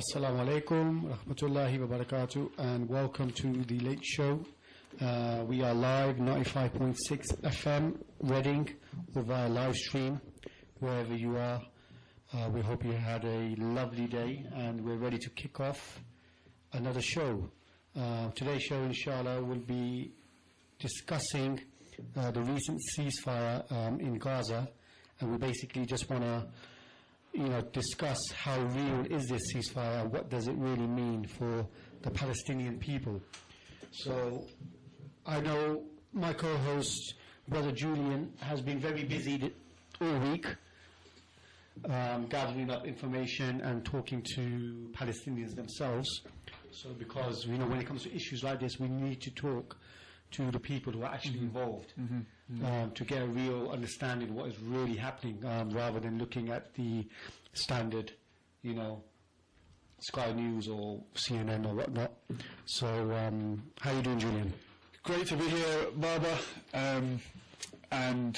Assalamu alaikum, rahmatullahi wa barakatuh, and welcome to the Late Show. We are live, 95.6 FM, Reading, or via live stream, wherever you are. We hope you had a lovely day, and we're ready to kick off another show. Today's show, inshallah, will be discussing the recent ceasefire in Gaza, and we basically just want to discuss how real is this ceasefire, what does it really mean for the Palestinian people. So I know my co-host, Brother Julian, has been very busy all week gathering up information and talking to Palestinians themselves. So because when it comes to issues like this, we need to talk to the people who are actually involved to get a real understanding of what is really happening, rather than looking at the standard, Sky News or CNN or whatnot. So, how are you doing, Julian? Great to be here, Baba. And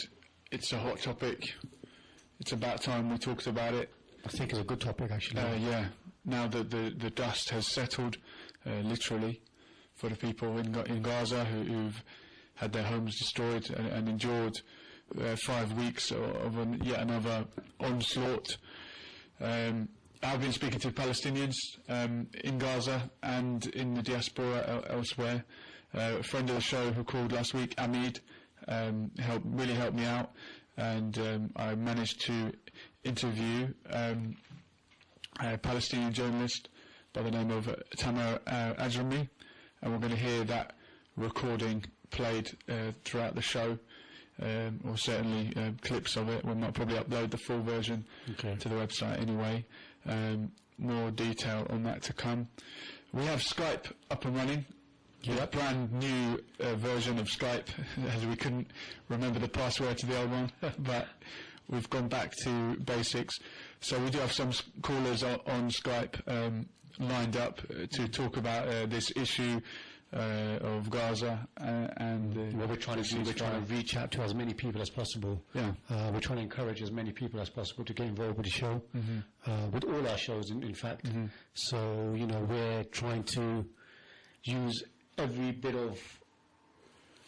it's a hot topic. It's about time we talked about it. I think it's a good topic, actually. Yeah. Now that the dust has settled, literally, for the people in Gaza who've had their homes destroyed and endured 5 weeks of yet another onslaught. I've been speaking to Palestinians in Gaza and in the diaspora elsewhere. A friend of the show who called last week, Amid, really helped me out, and I managed to interview a Palestinian journalist by the name of Tamer Ajrami, and we're going to hear that recording played throughout the show, or certainly clips of it. We might probably upload the full version to the website anyway. More detail on that to come. We have Skype up and running. A brand new version of Skype, as we couldn't remember the password to the old one, but we've gone back to basics. So we do have some callers on Skype lined up to talk about this issue of Gaza and what we're trying to do. We're trying to reach out to as many people as possible. We're trying to encourage as many people as possible to get involved with the show, with all our shows, in fact. So we're trying to use every bit of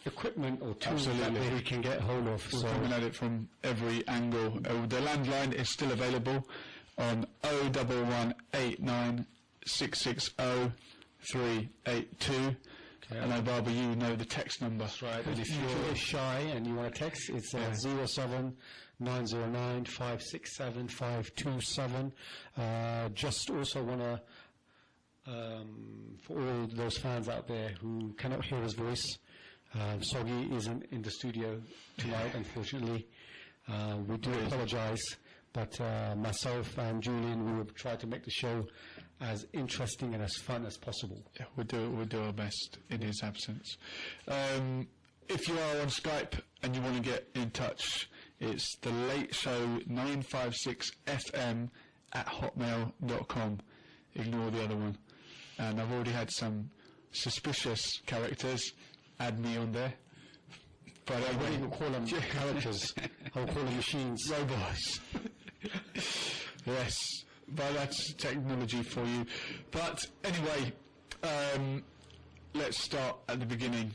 equipment or tools that we can get hold of. We're coming at it from every angle. The landline is still available on 01189 660 382. And Baba, you know the text number. That's right. And if you're shy and you want to text, it's 07909 567 527. Just also want to, for all those fans out there who cannot hear his voice, Soggy isn't in the studio tonight, unfortunately. We do apologize, but myself and Julian, we will try to make the show as interesting and as fun as possible. Yeah, we'll do our best in his absence. If you are on Skype and you want to get in touch, it's the Late Show 956fm at hotmail.com. Ignore the other one. And I've already had some suspicious characters add me on there. But I won't even call them characters. I'll call them machines. Robots. Yes, but that's technology for you. But anyway, let's start at the beginning.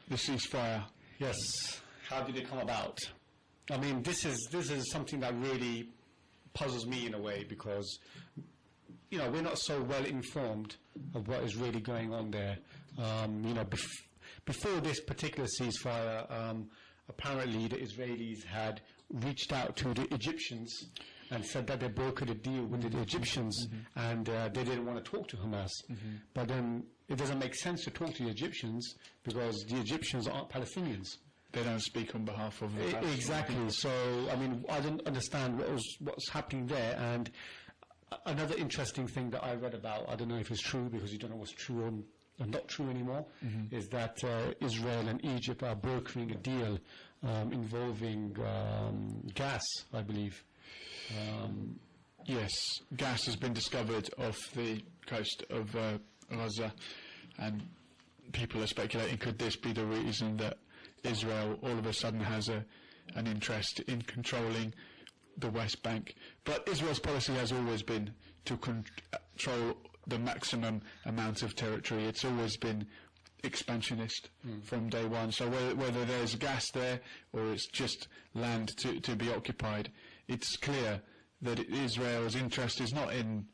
The ceasefire. Yes. How did it come about? I mean, this is something that really puzzles me in a way, because we're not so well informed of what is really going on there. Before this particular ceasefire, apparently the Israelis had reached out to the Egyptians and said that they brokered a deal with the Egyptians, and they didn't want to talk to Hamas. But then it doesn't make sense to talk to the Egyptians, because the Egyptians aren't Palestinians. They don't speak on behalf of the Exactly. So, I mean, I didn't understand what's happening there. And another interesting thing that I read about, I don't know if it's true, because you don't know what's true and not true anymore, is that Israel and Egypt are brokering a deal involving gas, I believe. Yes, gas has been discovered off the coast of Gaza, and people are speculating, could this be the reason that Israel all of a sudden has an interest in controlling the West Bank? But Israel's policy has always been to control the maximum amount of territory. It's always been expansionist from day one. So whether there's gas there or it's just land to be occupied, it's clear that Israel's interest is not in,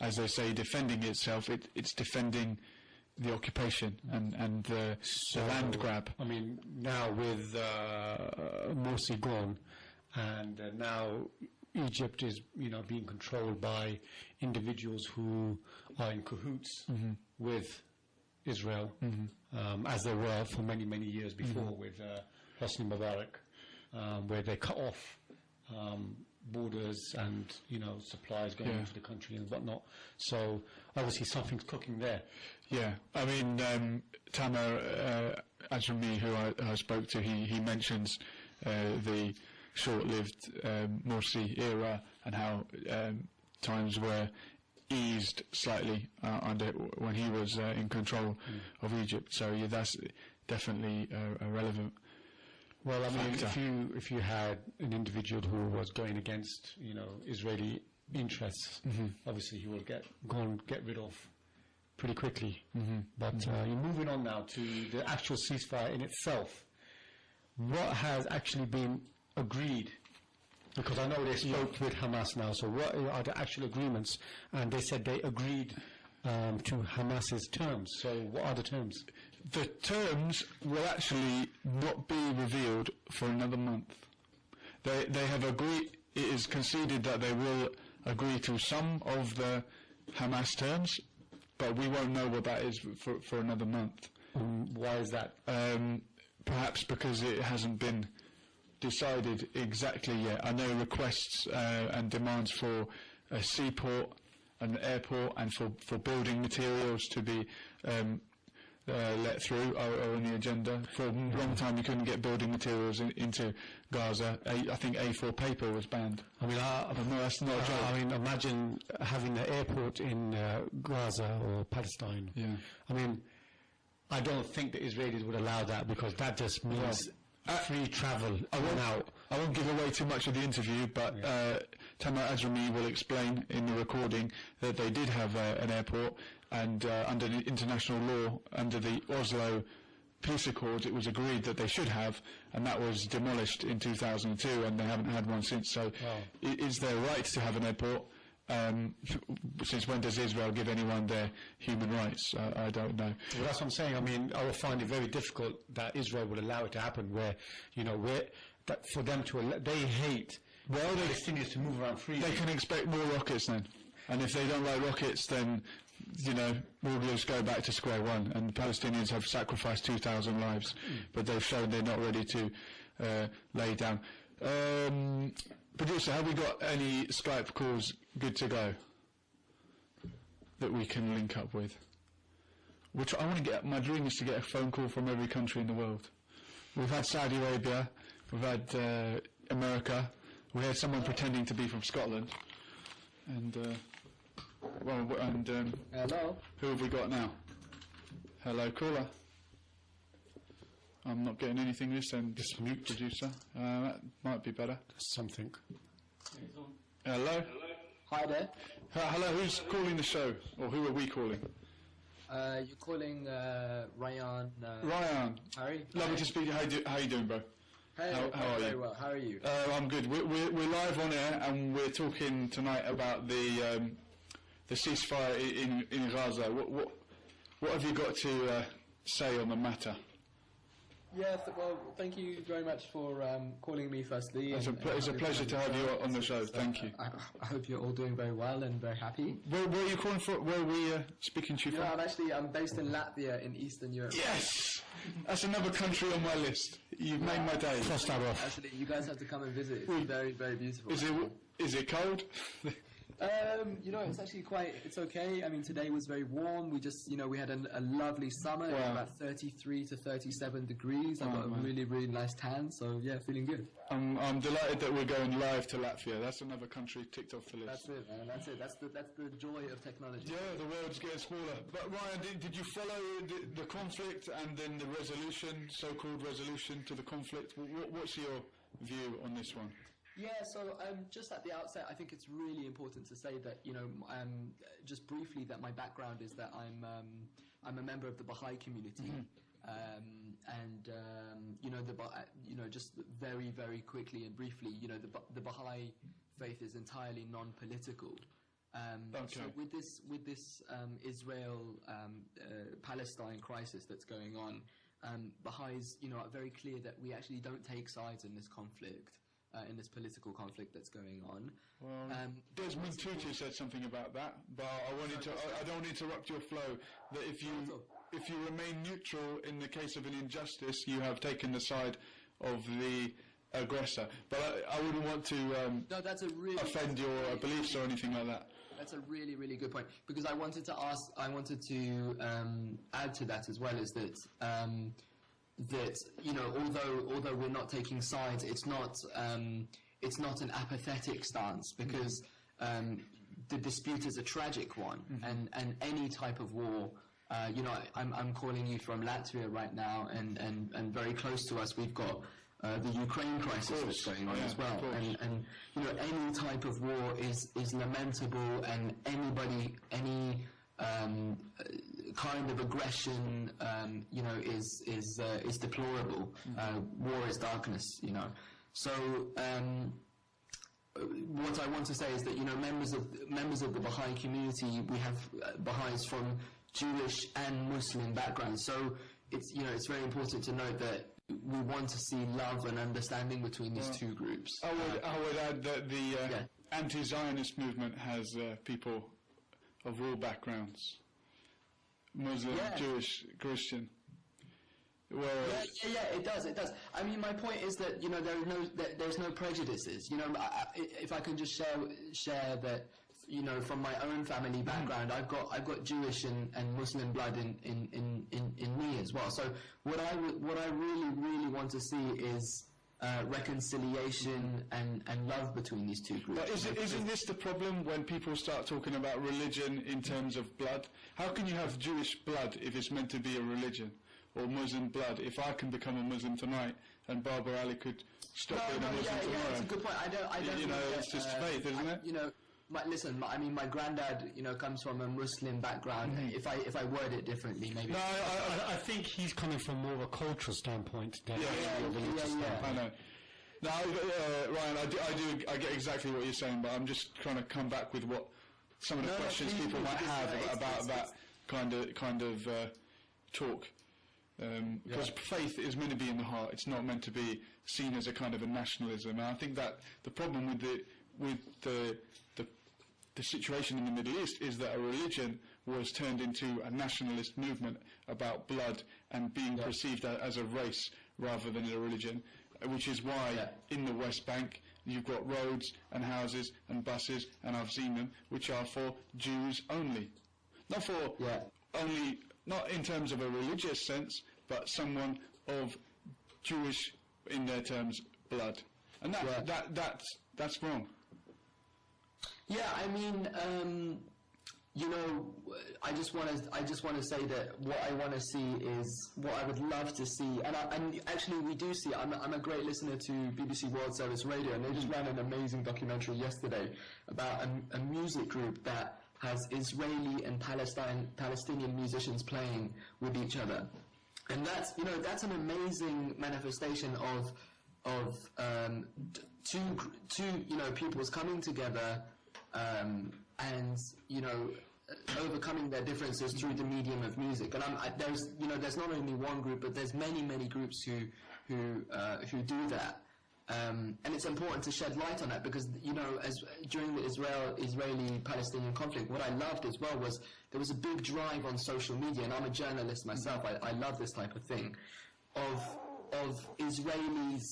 as they say, defending itself. It's defending the occupation and the land grab. I mean, now with Morsi gone, and now Egypt is, being controlled by individuals who are in cahoots with Israel, as they were for many, many years before with Hosni Mubarak, where they cut off borders and, supplies going into the country and whatnot. So obviously something's cooking there. Yeah, I mean, Tamer Ajrami, who I spoke to, he mentions the short-lived Morsi era and how times were eased slightly under when he was in control of Egypt. So yeah, that's definitely a relevant. Well, I mean, factor. if you had an individual who was going against, Israeli interests, obviously he will get rid of pretty quickly. But you're moving on now to the actual ceasefire in itself. What has actually been agreed? Because I know they spoke with Hamas now, so what are the actual agreements? And they said they agreed to Hamas's terms. So what are the terms? The terms will actually not be revealed for another month. They have agreed, it is conceded that they will agree to some of the Hamas terms, but we won't know what that is for another month. Why is that? Perhaps because it hasn't been decided exactly yet. I know requests and demands for a seaport, an airport, and for building materials to be let through are on the agenda. For a long time you couldn't get building materials into Gaza. I think A4 paper was banned. I mean, no, that's not a joke. I mean, imagine having an airport in Gaza or Palestine. Yeah. I mean, I don't think the Israelis would allow that, because that just means free travel out. I won't give away too much of the interview, but Tamer Ajrami will explain in the recording that they did have an airport, and under the international law, under the Oslo Peace Accords, it was agreed that they should have, and that was demolished in 2002, and they haven't had one since. So it is their right to have an airport. Since when does Israel give anyone their human rights? I don't know. Well, that's what I'm saying. I mean, I would find it very difficult that Israel would allow it to happen, where, that for them they hate Palestinians to move around freely. They can expect more rockets then. And if they don't like rockets, then, we'll just go back to square one. And the Palestinians have sacrificed 2,000 lives, but they've shown they're not ready to lay down. Producer, have we got any Skype calls good to go that we can link up with? Which I want to get. My dream is to get a phone call from every country in the world. We've had Saudi Arabia, we've had America, we had someone pretending to be from Scotland, and hello. Who have we got now? Hello, caller. I'm not getting anything this end. Just mute. Producer. That might be better. Something. Hello? Hi there. Hello, who's calling the show? Or who are we calling? You're calling Ryan. Ryan. Harry. Lovely to speak to you. How you doing, bro? Hey, how are very you? well. How are you? I'm good. We're live on air, and we're talking tonight about the ceasefire in Gaza. What have you got to say on the matter? Yes, well, thank you very much for calling me firstly. It's a pleasure to have you on the show. Thank you. I hope you're all doing very well and very happy. Where are you calling from? Where are we speaking to you from? I'm based in Latvia in Eastern Europe. Yes! That's another country on my list. You've made my day. Cross that off. Actually, you guys have to come and visit. It's very, very beautiful. Is it cold? It's actually it's okay. I mean, today was very warm. We just, we had a lovely summer. It was about 33 to 37 degrees. I got a really, really nice tan. So, yeah, feeling good. I'm delighted that we're going live to Latvia. That's another country ticked off the list. That's it, man. That's it. That's the joy of technology. Yeah, the world's getting smaller. But, Ryan, did you follow the conflict and then the so-called resolution to the conflict? What's your view on this one? Yeah, so just at the outset, I think it's really important to say that, just briefly, that my background is that I'm a member of the Baha'i community, just very, very quickly and briefly, the Baha'i faith is entirely non-political. So with this Israel Palestine crisis that's going on, Baha'is are very clear that we actually don't take sides in this conflict. In this political conflict that's going on. Well, Desmond Tutu said something about that, but I don't want to interrupt your flow. That if you remain neutral in the case of an injustice, you have taken the side of the aggressor. But I wouldn't want to offend your beliefs or anything like that. That's a really, really good point, because I wanted to add to that as well, is that although we're not taking sides, it's not an apathetic stance, because the dispute is a tragic one, and any type of war. I'm calling you from Latvia right now, and very close to us we've got the Ukraine crisis that's going on as well, and any type of war is lamentable, and any kind of aggression, is deplorable. War is darkness, So what I want to say is that members of the Baha'i community, we have Baha'is from Jewish and Muslim backgrounds. So it's very important to note that we want to see love and understanding between these two groups. I would add that the anti-Zionist movement has people of all backgrounds. Muslim, Jewish, Christian. Well, it does. I mean, my point is that there's no prejudices. If I can just share that, from my own family background, I've got Jewish and Muslim blood in me as well. So what I really want to see is reconciliation and love between these two groups. But isn't this the problem when people start talking about religion in terms of blood? How can you have Jewish blood if it's meant to be a religion? Or Muslim blood, if I can become a Muslim tonight and Barbara Ali could stop being a Muslim tomorrow? That's a good point. I don't it's just faith, isn't it? My granddad, comes from a Muslim background. If I word it differently, maybe. No, I think he's coming from more of a cultural standpoint than a religious standpoint. I know. No, Ryan, I get exactly what you're saying, but I'm just trying to come back with what some of the questions people might have about that kind of talk. Because faith is meant to be in the heart. It's not meant to be seen as a kind of a nationalism. And I think that the problem with the situation in the Middle East is that a religion was turned into a nationalist movement about blood and being perceived as a race rather than a religion, which is why in the West Bank you've got roads and houses and buses, and I've seen them, which are for Jews only. Not for only, not in terms of a religious sense, but someone of Jewish, in their terms, blood. And that's wrong. Yeah, I mean, I just want to say that what I want to see is what I would love to see, and actually we do see. I'm a great listener to BBC World Service Radio, and they just ran an amazing documentary yesterday about a music group that has Israeli and Palestinian musicians playing with each other, and that's an amazing manifestation of two peoples coming together. And overcoming their differences through the medium of music. And there's not only one group, but there's many groups who do that. And it's important to shed light on that, because as during the Israeli-Palestinian conflict, what I loved as well was there was a big drive on social media, and I'm a journalist myself. I love this type of thing, of Israelis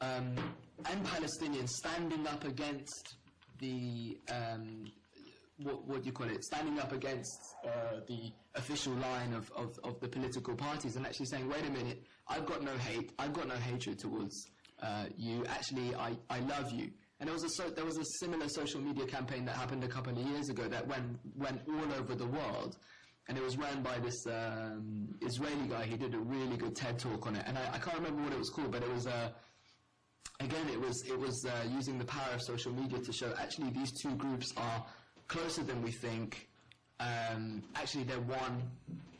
and Palestinians standing up against the what do you call it? Standing up against the official line of the political parties, and actually saying, "Wait a minute, I've got no hate, I've got no hatred towards you. Actually, I love you." And there was a similar social media campaign that happened a couple of years ago that went all over the world, and it was ran by this Israeli guy. He did a really good TED talk on it, and I can't remember what it was called, but it was again, it was using the power of social media to show actually these two groups are closer than we think. Actually, they're one,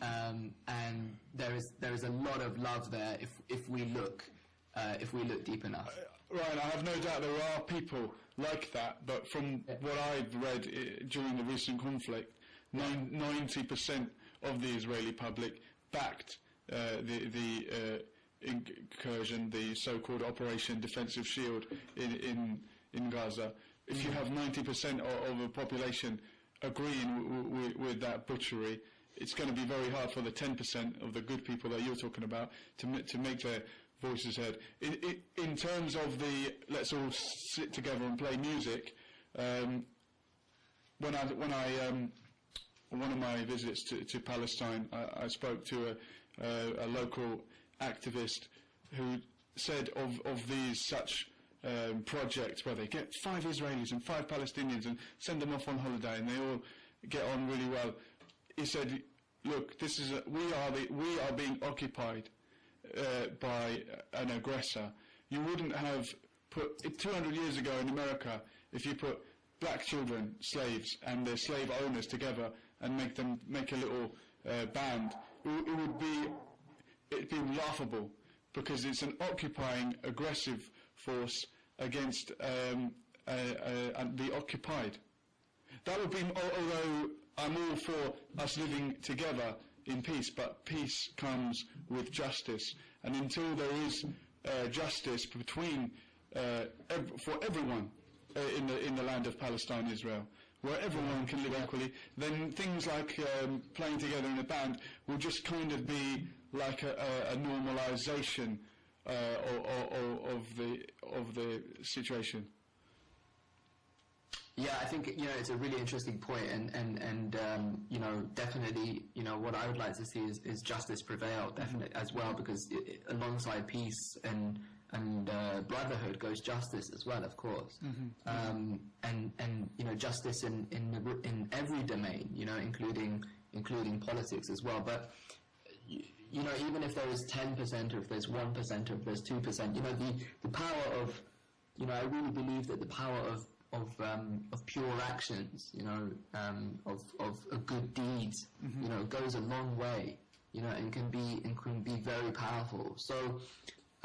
and there is a lot of love there if we look deep enough. Right, I have no doubt there are people like that, but from what I've read during the recent conflict, 90% of the Israeli public backed the incursion, the so-called Operation Defensive Shield in Gaza. If you have 90% of the population agreeing with that butchery, it's going to be very hard for the 10% of the good people that you're talking about to make their voices heard. In terms of the let's all sit together and play music, when I one of my visits to Palestine, I spoke to a local activist who said of these such projects where they get 5 Israelis and 5 Palestinians and send them off on holiday and they all get on really well. He said, "Look, this is we are being occupied by an aggressor. You wouldn't have put 200 years ago in America, if you put black children, slaves, and their slave owners together and make a little band, it'd be laughable, because it's an occupying, aggressive force against the occupied. That would be, although I'm all for us living together in peace, but peace comes with justice, and until there is justice between for everyone in the land of Palestine, Israel, where everyone can live equally, then things like playing together in a band will just kind of be like a normalization of the situation." Yeah, I think it's a really interesting point, and definitely what I would like to see is justice prevail, definitely as well, because alongside peace and brotherhood goes justice as well, of course, and justice in every domain, including politics as well. But even if there is 10%, or if there's 1%, or if there's 2%, the power of, I really believe that the power of pure actions, of good deeds, goes a long way, and can be very powerful. So,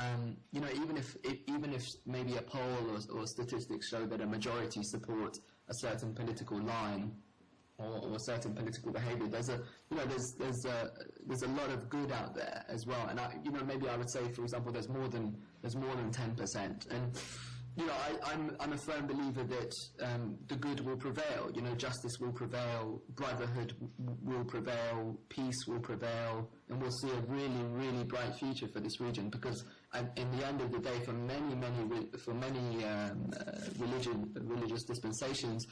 even if maybe a poll or statistics show that a majority support a certain political line or certain political behaviour, there's a lot of good out there as well. And maybe I would say, for example, there's more than 10%. And I'm a firm believer that the good will prevail. Justice will prevail, brotherhood will prevail, peace will prevail, and we'll see a really, really bright future for this region. Because in the end of the day, for many religious dispensations,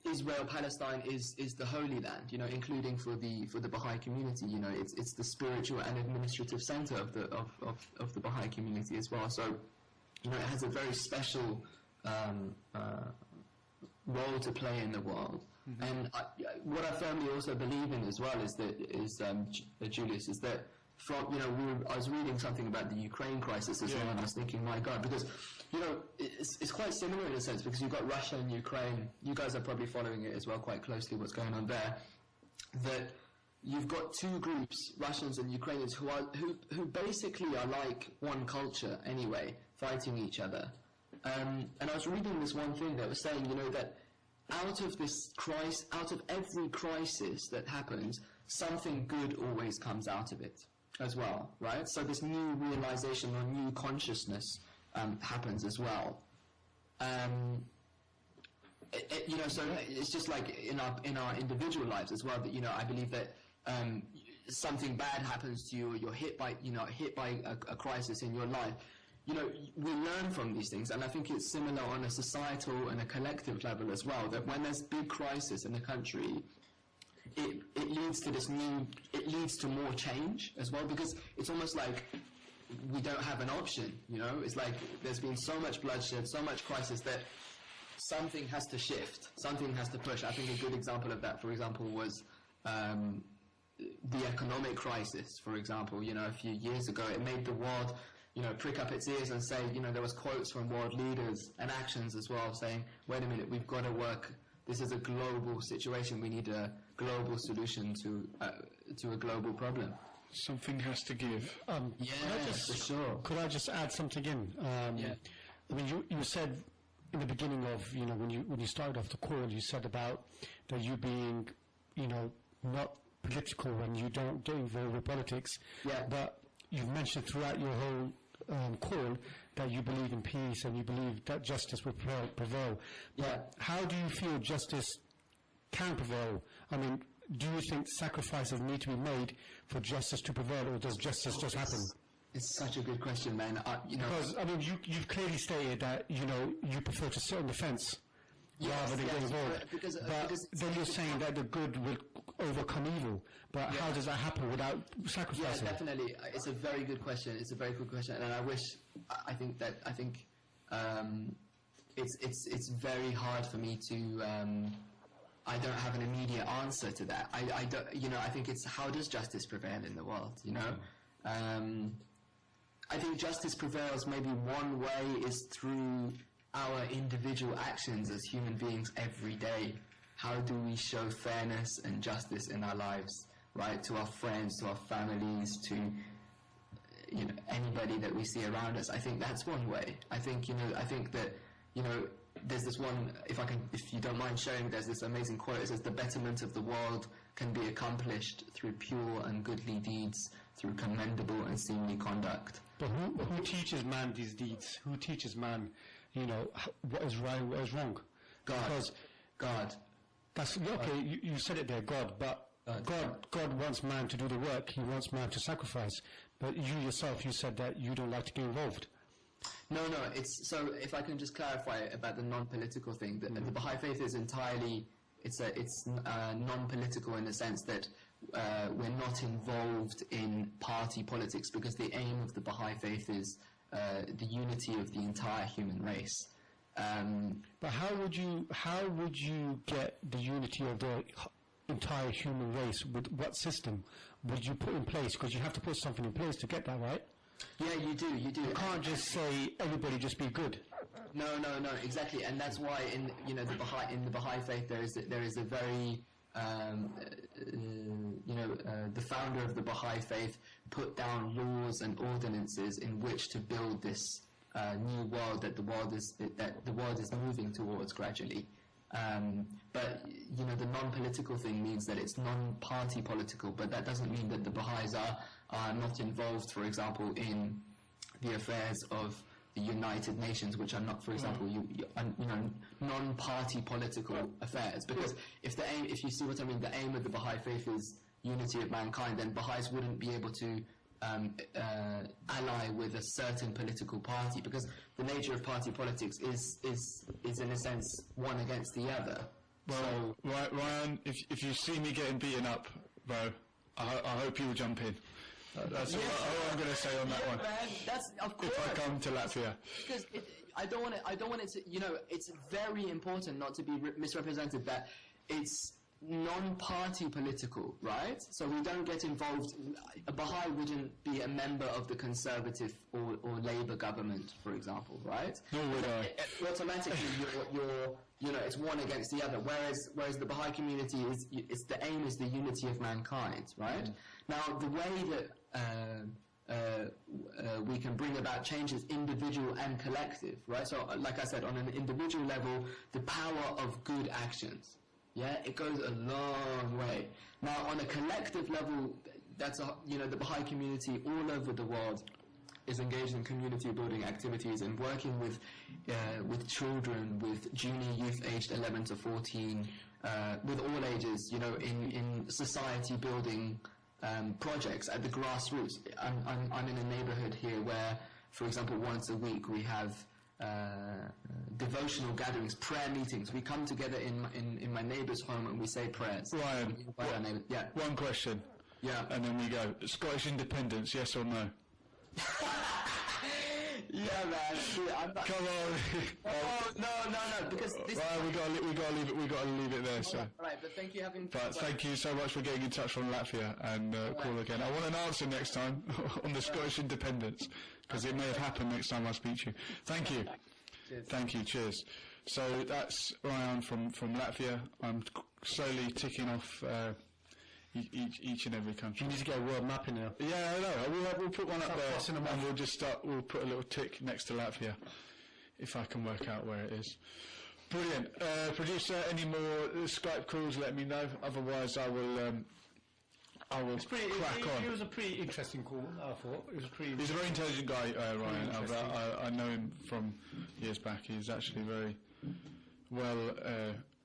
Israel, Palestine is the Holy Land, including for the Baha'i community. It's the spiritual and administrative center of the Baha'i community as well. So, it has a very special role to play in the world. Mm-hmm. And what I firmly also believe in as well is Julius, is that I was reading something about the Ukraine crisis as well, and I was thinking, my God, because it's quite similar in a sense, because you've got Russia and Ukraine. You guys are probably following it as well quite closely, what's going on there. That you've got two groups, Russians and Ukrainians, who basically are like one culture anyway, fighting each other. And I was reading this one thing that was saying, that out of every crisis that happens, something good always comes out of it as well, right? So this new realization or new consciousness happens as well. So it's just like in our individual lives as well, that I believe that something bad happens to you, or you're hit by a crisis in your life. We learn from these things, and I think it's similar on a societal and a collective level as well, that when there's big crisis in the country, it leads to more change as well, because it's almost like we don't have an option, It's like there's been so much bloodshed, so much crisis, that something has to shift, something has to push. I think a good example of that, for example, was the economic crisis, for example. A few years ago, it made the world prick up its ears and say, there was quotes from world leaders and actions as well saying, wait a minute, we've got to work. This is a global situation. We need a global solution to a global problem. Something has to give. For sure. Could I just add something in? Yeah. I mean, you said in the beginning of, when you started off the call, you said about that you being, not political when you don't get involved with politics. Yeah. But you've mentioned throughout your whole call that you believe in peace and you believe that justice will prevail. Yeah. But how do you feel justice can prevail? I mean, do you think sacrifices need to be made for justice to prevail, or does justice just happen? It's such a good question, man. Because, I mean, you've clearly stated that, you prefer to sit on the fence rather than get involved. Because then you're saying that the good will overcome evil. But how does that happen without sacrificing? Yeah, definitely. It's a very good question. It's a very good question, and I think it's very hard for me to. I don't have an immediate answer to that. I don't. I think it's how does justice prevail in the world? I think justice prevails. Maybe one way is through our individual actions as human beings every day. How do we show fairness and justice in our lives, right? To our friends, to our families, to anybody that we see around us. I think that's one way. I think that there's this one. If you don't mind sharing, there's this amazing quote. It says, "The betterment of the world can be accomplished through pure and goodly deeds, through commendable and seemly conduct." But who teaches man these deeds? Who teaches man, what is right and what is wrong? God. That's okay. You said it there, God. But God wants man to do the work. He wants man to sacrifice. But you yourself, you said that you don't like to get involved. No. It's so. If I can just clarify about the non-political thing, the Baha'i faith is entirely. It's non-political in the sense that we're not involved in party politics, because the aim of the Baha'i faith is the unity of the entire human race. But how would you get the unity of the entire human race? With what system would you put in place? Because you have to put something in place to get that, right? Yeah, you do. You can't just say everybody just be good. No, exactly, and that's why in the Baha'i faith there is a very the founder of the Baha'i faith put down laws and ordinances in which to build this new world that the world is moving towards gradually. But the non-political thing means that it's non-party political, but that doesn't mean that the Baha'is are not involved, for example, in the affairs of the United Nations, which are not, for example, non-party political affairs. Because if you see what I mean, the aim of the Baha'i faith is unity of mankind, then Baha'is wouldn't be able to ally with a certain political party, because the nature of party politics is in a sense one against the other. Well, Ryan, if you see me getting beaten up, bro, I hope you'll jump in. That's all I'm going to say on that one. Man, that's of course. If I come to Latvia, because I don't want it to. It's very important not to be misrepresented that it's non-party political, right? So we don't get involved. A Baha'i wouldn't be a member of the Conservative or Labour government, for example, right? Nor would I. Automatically, you're it's one against the other. Whereas the Baha'i community is the aim is the unity of mankind, right? Now, the way that we can bring about change is individual and collective, right? So, like I said, on an individual level, the power of good actions. Yeah, it goes a long way. Now, on a collective level, that's the Baha'i community all over the world is engaged in community building activities and working with children, with junior youth aged 11 to 14, with all ages. In society building projects at the grassroots. I'm in a neighborhood here where, for example, once a week we have devotional gatherings, prayer meetings. We come together in my neighbour's home and we say prayers. Ryan, one question. Yeah. And then we go. Scottish independence, yes or no? Yeah, man. See, I'm not. Come on. Oh no, because this. Right, we got to leave it there. So. Right, but thank you having. But thank you so much for getting in touch from Latvia and call again. I want an answer next time on the Scottish independence, because it may have happened next time I speak to you. Thank you. Cheers. Thank you. Cheers. So that's Ryan from Latvia. I'm slowly ticking off each and every country. You need to get a world map in there. Yeah, I know. We'll put one up there, and we'll just start. We'll put a little tick next to Latvia, if I can work out where it is. Brilliant. Producer, any more Skype calls? Let me know. Otherwise, I will. Crack on. It was a pretty interesting call, I thought. It was pretty. He's a very intelligent guy, Ryan. I know him from years back. He's actually very well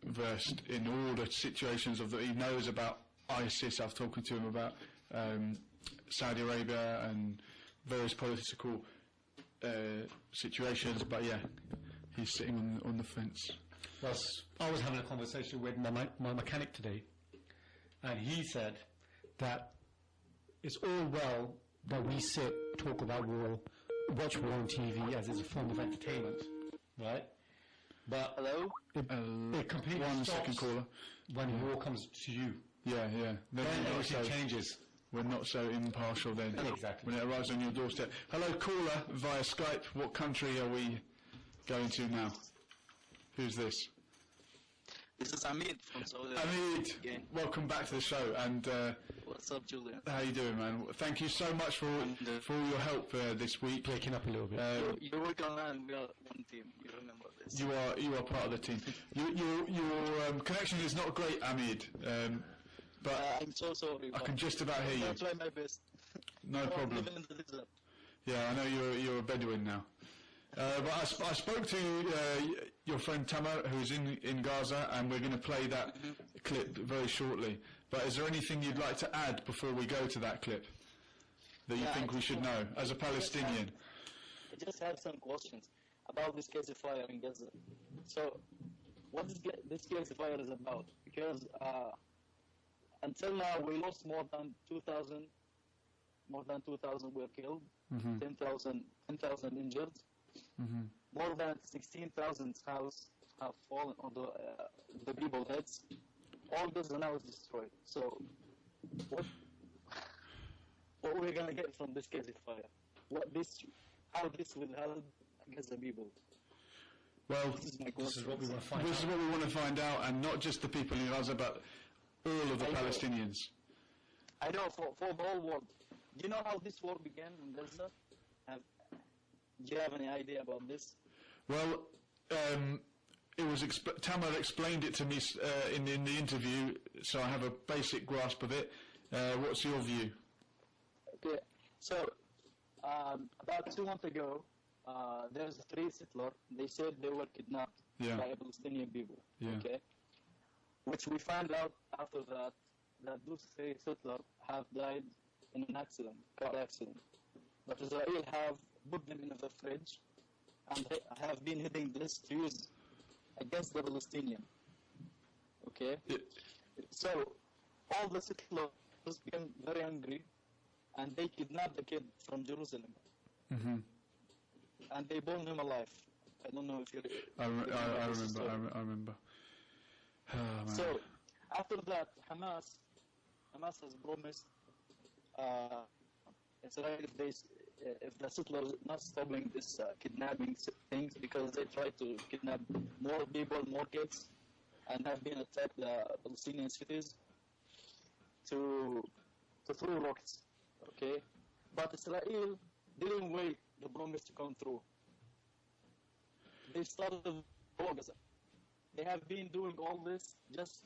versed in all the situations of that. He knows about ISIS. I've talked to him about Saudi Arabia and various political situations. But yeah, he's sitting on the fence. Well, I was having a conversation with my mechanic today, and he said that it's all well that we talk about war, watch war on TV as it's a form of entertainment, right? But it completely One stops second caller. when war comes to you. Yeah. Then everything changes. We're not so impartial then. Exactly. When it arrives on your doorstep. Hello, caller via Skype. What country are we going to now? Who's this? This is Hamid from Saudi Arabia. Hamid, Again. welcome back to the show. And What's up, Julian? how you doing, man? Thank you so much for all your help this week. Breaking up a little bit. You work online, we are one team. You remember this? You are part of the team. Your connection is not great, Hamid. But I'm so sorry. I can just about hear you. I'll try my best. No problem. Living in the desert. Yeah, I know you're a Bedouin now. But I spoke to your friend Tamer, who's in Gaza, and we're going to play that clip very shortly. But is there anything you'd like to add before we go to that clip that you think we should know as a Palestinian? I just have some questions about this ceasefire in Gaza. So, what is this ceasefire is about? Because until now, we lost more than 2,000 were killed, 10,000 injured. More than 16,000 houses have fallen on the people's heads. All this now is destroyed. So, what we're gonna get from this ceasefire? How this will help against the people? Well, This is my question. This is what we want to find this is out. what we want to find out, and not just the people in Gaza, but all of the I know. Palestinians. I know for the whole world. Do you know how this war began in Gaza? Do you have any idea about this? Well, it was Tamer explained it to me in the interview, so I have a basic grasp of it. What's your view? Okay, so about 2 months ago, there's 3 settlers. They said they were kidnapped by Palestinian people. Yeah. Okay, which we found out after that those 3 settlers have died in an accident, car accident. But Israel have put them in the fridge and they have been hitting this to use against the Palestinian. Okay? Yeah. So, all the settlers became very angry and they kidnapped the kid from Jerusalem. Mm-hmm. And they burned him alive. I don't know if you I remember. Oh, man. So, after that, Hamas has promised Israel if the settlers not stopping this kidnapping things, because they try to kidnap more people, more kids, and have been attacked the Palestinian cities to throw rockets. Okay, but Israel didn't wait the promise to come through. They started Gaza. They have been doing all this just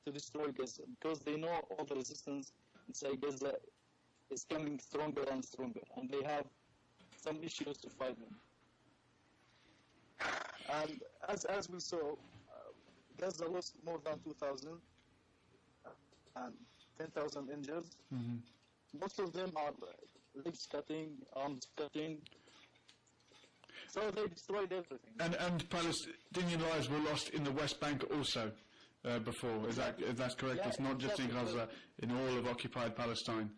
to destroy Gaza, because they know all the resistance inside Gaza is coming stronger and stronger, and they have some issues to fight them. And as we saw, Gaza lost more than 2,000 and 10,000 injured. Mm-hmm. Most of them are legs cutting, arms cutting. So they destroyed everything. And Palestinian lives were lost in the West Bank also before. Is that's correct? Yeah, it's not just in exactly. Gaza, in all of occupied Palestine.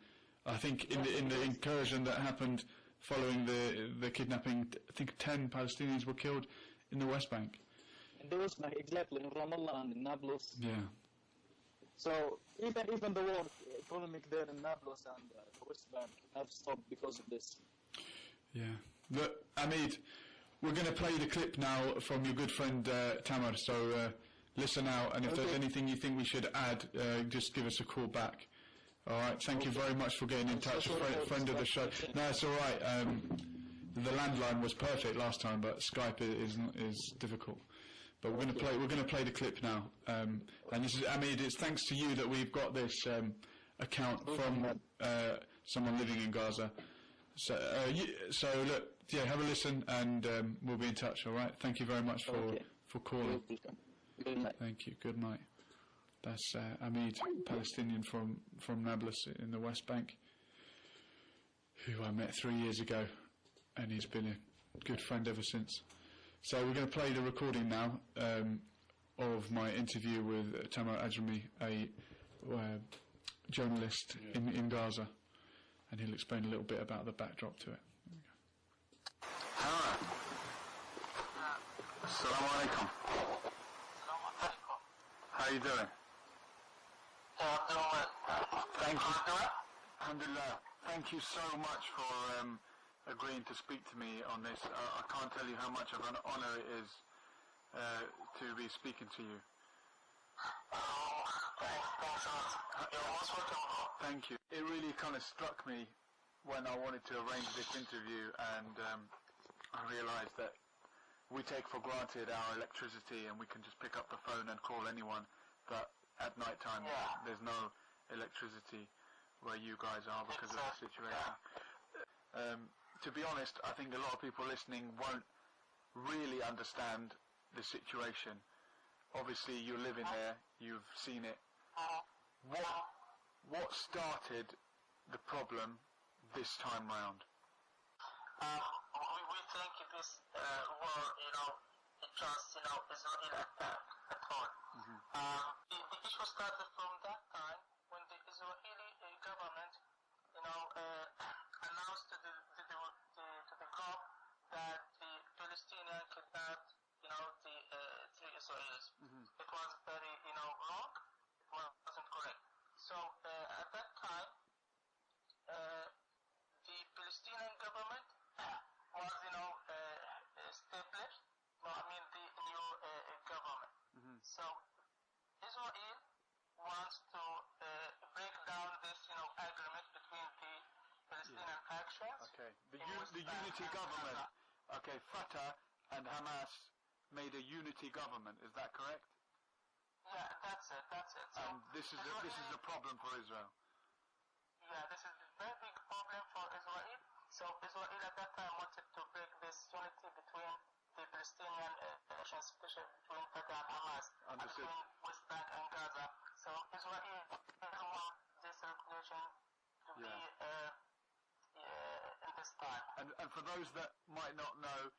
I think in the incursion that happened following the kidnapping. I think 10 Palestinians were killed in the West Bank. In the West Bank, exactly, in Ramallah and in Nablus. Yeah. So even the war economic there in Nablus and the West Bank have stopped because of this. Yeah. Look, Hamid, we're going to play the clip now from your good friend Tamer. So listen out, and if there's anything you think we should add, just give us a call back. All right. Thank you very much for getting in touch, friend of the show. No, it's all right. The landline was perfect last time, but Skype is difficult. But we're going to play the clip now. And this is Hamid. It's thanks to you that we've got this account from someone living in Gaza. So look, yeah, have a listen, and we'll be in touch. All right. Thank you very much for calling. Good night. Thank you. Good night. That's Hamid, Palestinian from Nablus in the West Bank, who I met 3 years ago, and he's been a good friend ever since. So we're going to play the recording now of my interview with Tamer Ajrami, a journalist in Gaza, and he'll explain a little bit about the backdrop to it. Tamer, Assalamu alaikum. How are you doing? Thank you. Alhamdulillah. Thank you so much for agreeing to speak to me on this. I can't tell you how much of an honour it is to be speaking to you. Thank you. It really kind of struck me when I wanted to arrange this interview, and I realised that we take for granted our electricity and we can just pick up the phone and call anyone, but at night time there's no electricity where you guys are because of the situation. To be honest, I think a lot of people listening won't really understand the situation. Obviously, you're living there, you've seen it. What started the problem this time round? We think this war, it just, Israel attack at all. The issue started from that time when the Israeli government, announced to the group that the Palestinians kidnapped, the 3 Israelis. It was very, wrong. It wasn't correct. So at that time, the Palestinian government was, established. The new government. So Israel wants to break down this, agreement between the Palestinian factions. Okay, the unity government. Okay, Fatah and Hamas made a unity government. Is that correct? Yeah, that's it. So and this is a problem for Israel. Yeah, this is a very big problem for Israel. So Israel at that time wanted to break this unity between the Palestinian factions, especially between Fatah and Hamas, Understood. between West Bank and Gaza. So Israel doesn't want this regulation to be in this time. And for those that might not know,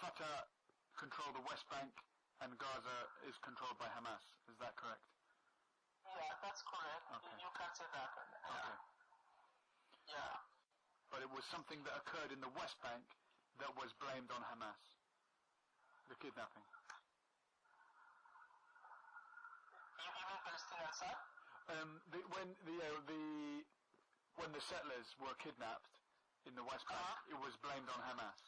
Fatah control the West Bank and Gaza is controlled by Hamas. Is that correct? Yeah, that's correct. Okay. You can say that. Okay. Yeah. But it was something that occurred in the West Bank that was blamed on Hamas. The kidnapping. You mean Palestinian side? When the settlers were kidnapped in the West Bank, it was blamed on Hamas.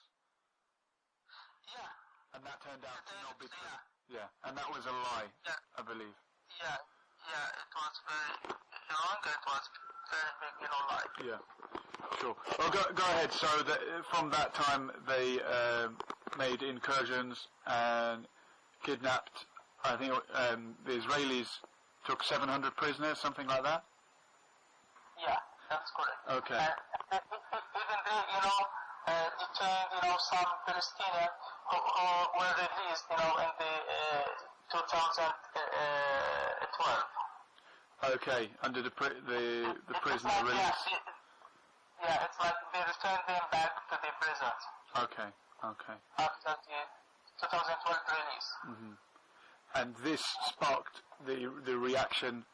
Yeah. And that turned out to not be true. Yeah, and that was a lie, I believe. Yeah, it was very wrong. It was very big, lie. Yeah, sure. Well, go ahead. So from that time, they made incursions and kidnapped. I think the Israelis took 700 prisoners, something like that. Yeah, that's correct. Okay. And even they, detained, some Palestinians who were released, in the 2012. Okay, under the prisoner like, release. Yeah, it's like they returned them back to the prisons. Okay. After the 2012 release. And this sparked the reaction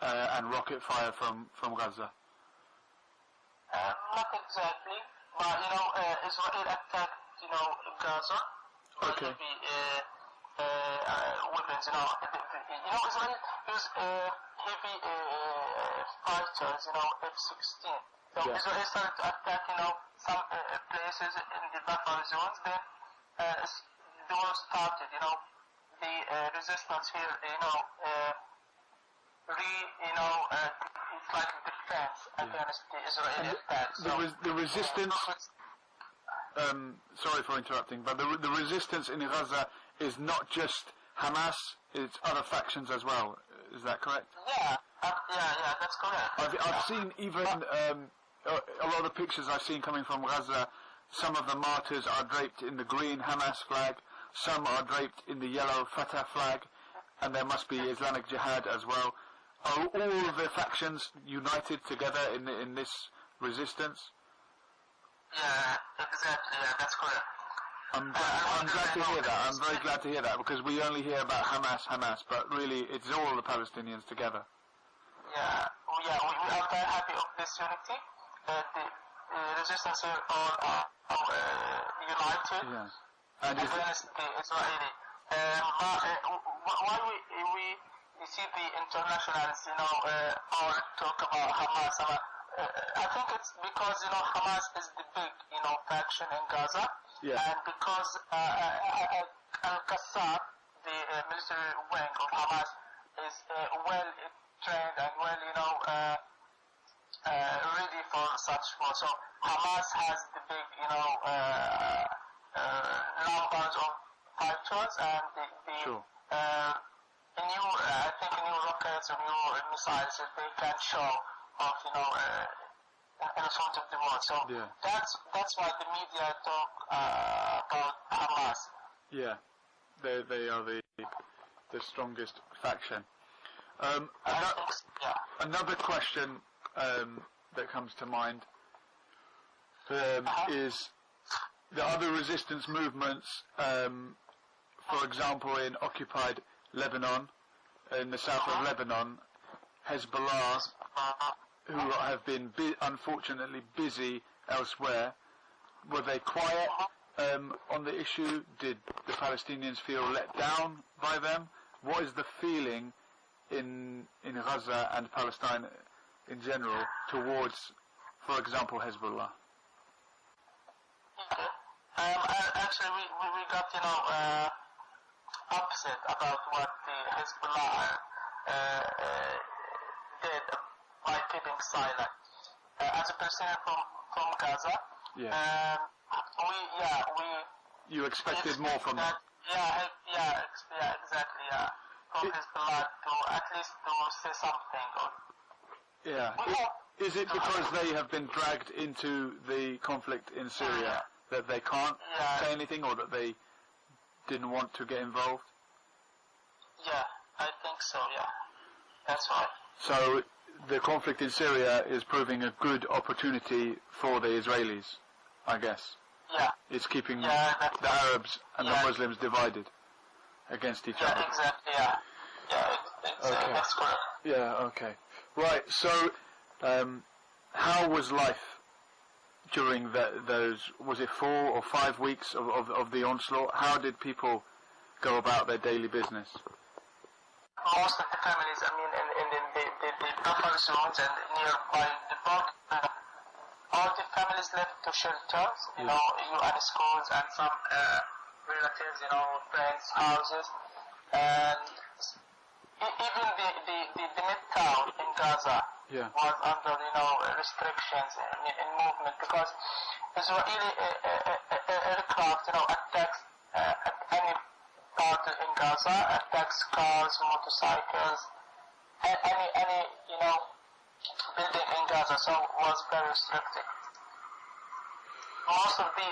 and rocket fire from Gaza. Not exactly. but Israel attacked Gaza. Okay. Heavy weapons. Israel used heavy fighters. F-16. So Yeah. Israel started to attack some places in the buffer zones. Then the war started. The resistance here. It's like defense against the Israeli attacks. The resistance. Sorry for interrupting, but the resistance in Gaza is not just Hamas; it's other factions as well. Is that correct? Yeah, that's correct. I've seen even a lot of pictures I've seen coming from Gaza. Some of the martyrs are draped in the green Hamas flag. Some are draped in the yellow Fatah flag, and there must be Islamic Jihad as well. Are all of the factions united together in this resistance? Yeah, exactly. Yeah, that's correct. I'm glad to hear that. I'm very glad to hear that, because we only hear about Hamas, but really it's all the Palestinians together. Yeah, we are very happy of this unity. The resistance here are united against the Israeli. Why we see the internationals, all talk about Hamas. I think it's because Hamas is the big faction in Gaza, and because Al-Qassam, the military wing of Hamas, is well trained and well ready for such war. So Hamas has the big numbers of fighters and the new rockets or new missiles that they can show of in front of the world. So that's why the media talk about Hamas. Yeah, they are the strongest faction. Another question that comes to mind is the other resistance movements. For example, in occupied Lebanon, in the south of Lebanon, Hezbollah, who have been unfortunately busy elsewhere, were they quiet on the issue? Did the Palestinians feel let down by them? What is the feeling in Gaza and Palestine in general towards, for example, Hezbollah? Actually, we got upset about what the Hezbollah did by keeping silent. As a person from Gaza, you expected more from them. Exactly. From Hezbollah to at least to say something. Is it because they have been dragged into the conflict in Syria that they can't say anything, or that they didn't want to get involved? Yeah, I think so, That's right. So the conflict in Syria is proving a good opportunity for the Israelis, I guess. Yeah. It's keeping the Arabs and the Muslims divided against each other. Exactly, that's correct. Yeah, okay. Right, so how was life during those, was it 4 or 5 weeks of the onslaught? How did people go about their daily business? Most of the families, in the buffer zones and nearby the border, all the families left to shelters, UN schools and some relatives, friends' houses, and even the midtown in Gaza was under, restrictions in movement, because Israeli aircraft, attacks at any part in Gaza, attacks cars, motorcycles, any building in Gaza, so was very restricted. Most of the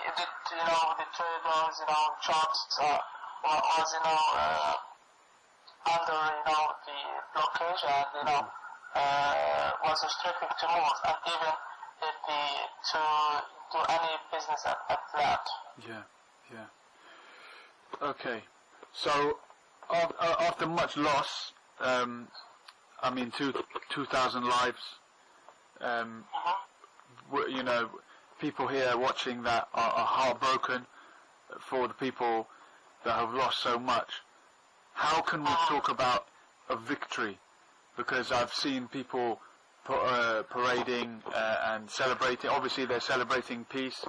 traders, shops was under the blockage, and was restricted to move, and even to do any business at that. Okay, so after much loss, 2,000 lives, people here watching that are heartbroken for the people that have lost so much. How can we talk about a victory? Because I've seen people parading and celebrating. Obviously, they're celebrating peace,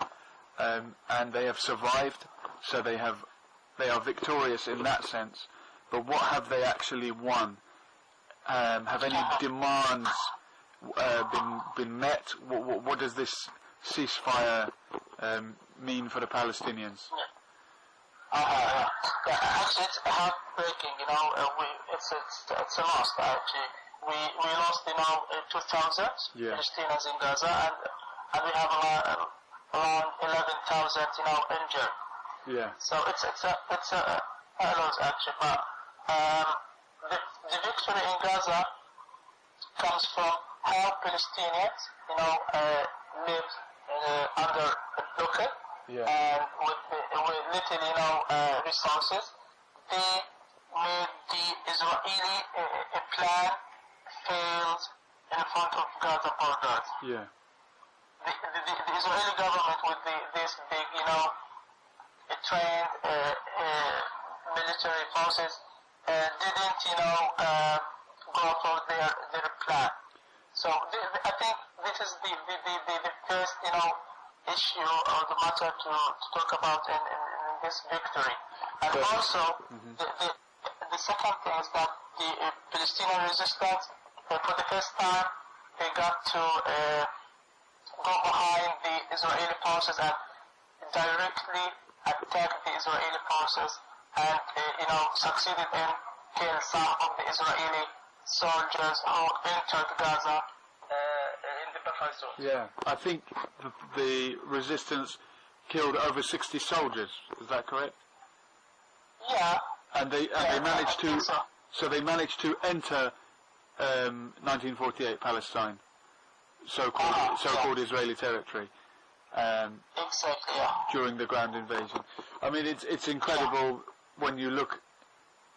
and they have survived, so they are victorious in that sense. But what have they actually won? Have any demands been met? What does this ceasefire mean for the Palestinians? Actually, it's heartbreaking. It's a loss. Actually, we lost, in 2000 Palestinians in Gaza, and we have around 11,000, injured. Yeah. So it's a loss actually, but the victory in Gaza comes from how Palestinians, live under the blockade. Yeah. And with little, resources, they made the Israeli plan failed in front of Gaza borders. Yeah. The Israeli government with this big, trained military forces didn't, go for their plan. So I think this is the first, issue or the matter to talk about in this victory. And also, the second thing is that the Palestinian resistance, for the first time, they got to go behind the Israeli forces and directly attack the Israeli forces and, succeeded in killing some of the Israeli soldiers who entered Gaza in the buffer zone. Yeah, I think the resistance killed over 60 soldiers. Is that correct? Yeah. And they managed to. So they managed to enter 1948 Palestine, so-called Israeli territory. Exactly. Yeah. During the ground invasion. I mean, it's incredible when you look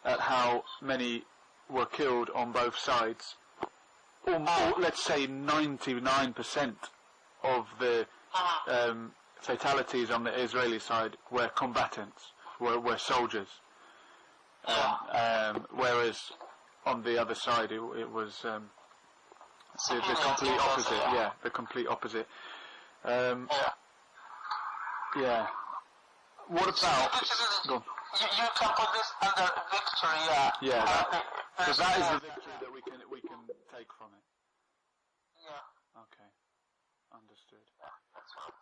at how many were killed on both sides. Or let's say 99% of the fatalities on the Israeli side were combatants, were soldiers. Whereas on the other side it was the complete opposite. Yeah, the complete opposite. Yeah. What about? Go on. You can put this under victory. Yeah. So that is the victory that we can take from it. Yeah. Okay. Understood. Yeah, that's right.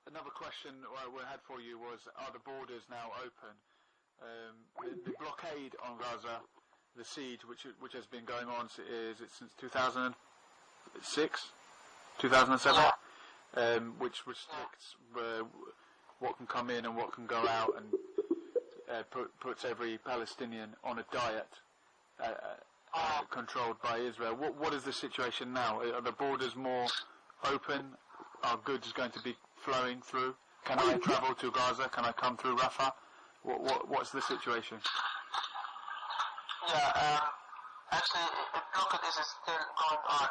Another question we had for you was: are the borders now open? The blockade on Gaza, the siege, which has been going on, since 2006, 2007, which restricts what can come in and what can go out, and puts every Palestinian on a diet controlled by Israel. What is the situation now? Are the borders more open? Are goods going to be flowing through? Can I travel to Gaza? Can I come through Rafah? What's the situation? Yeah, actually, the blockade is still going on.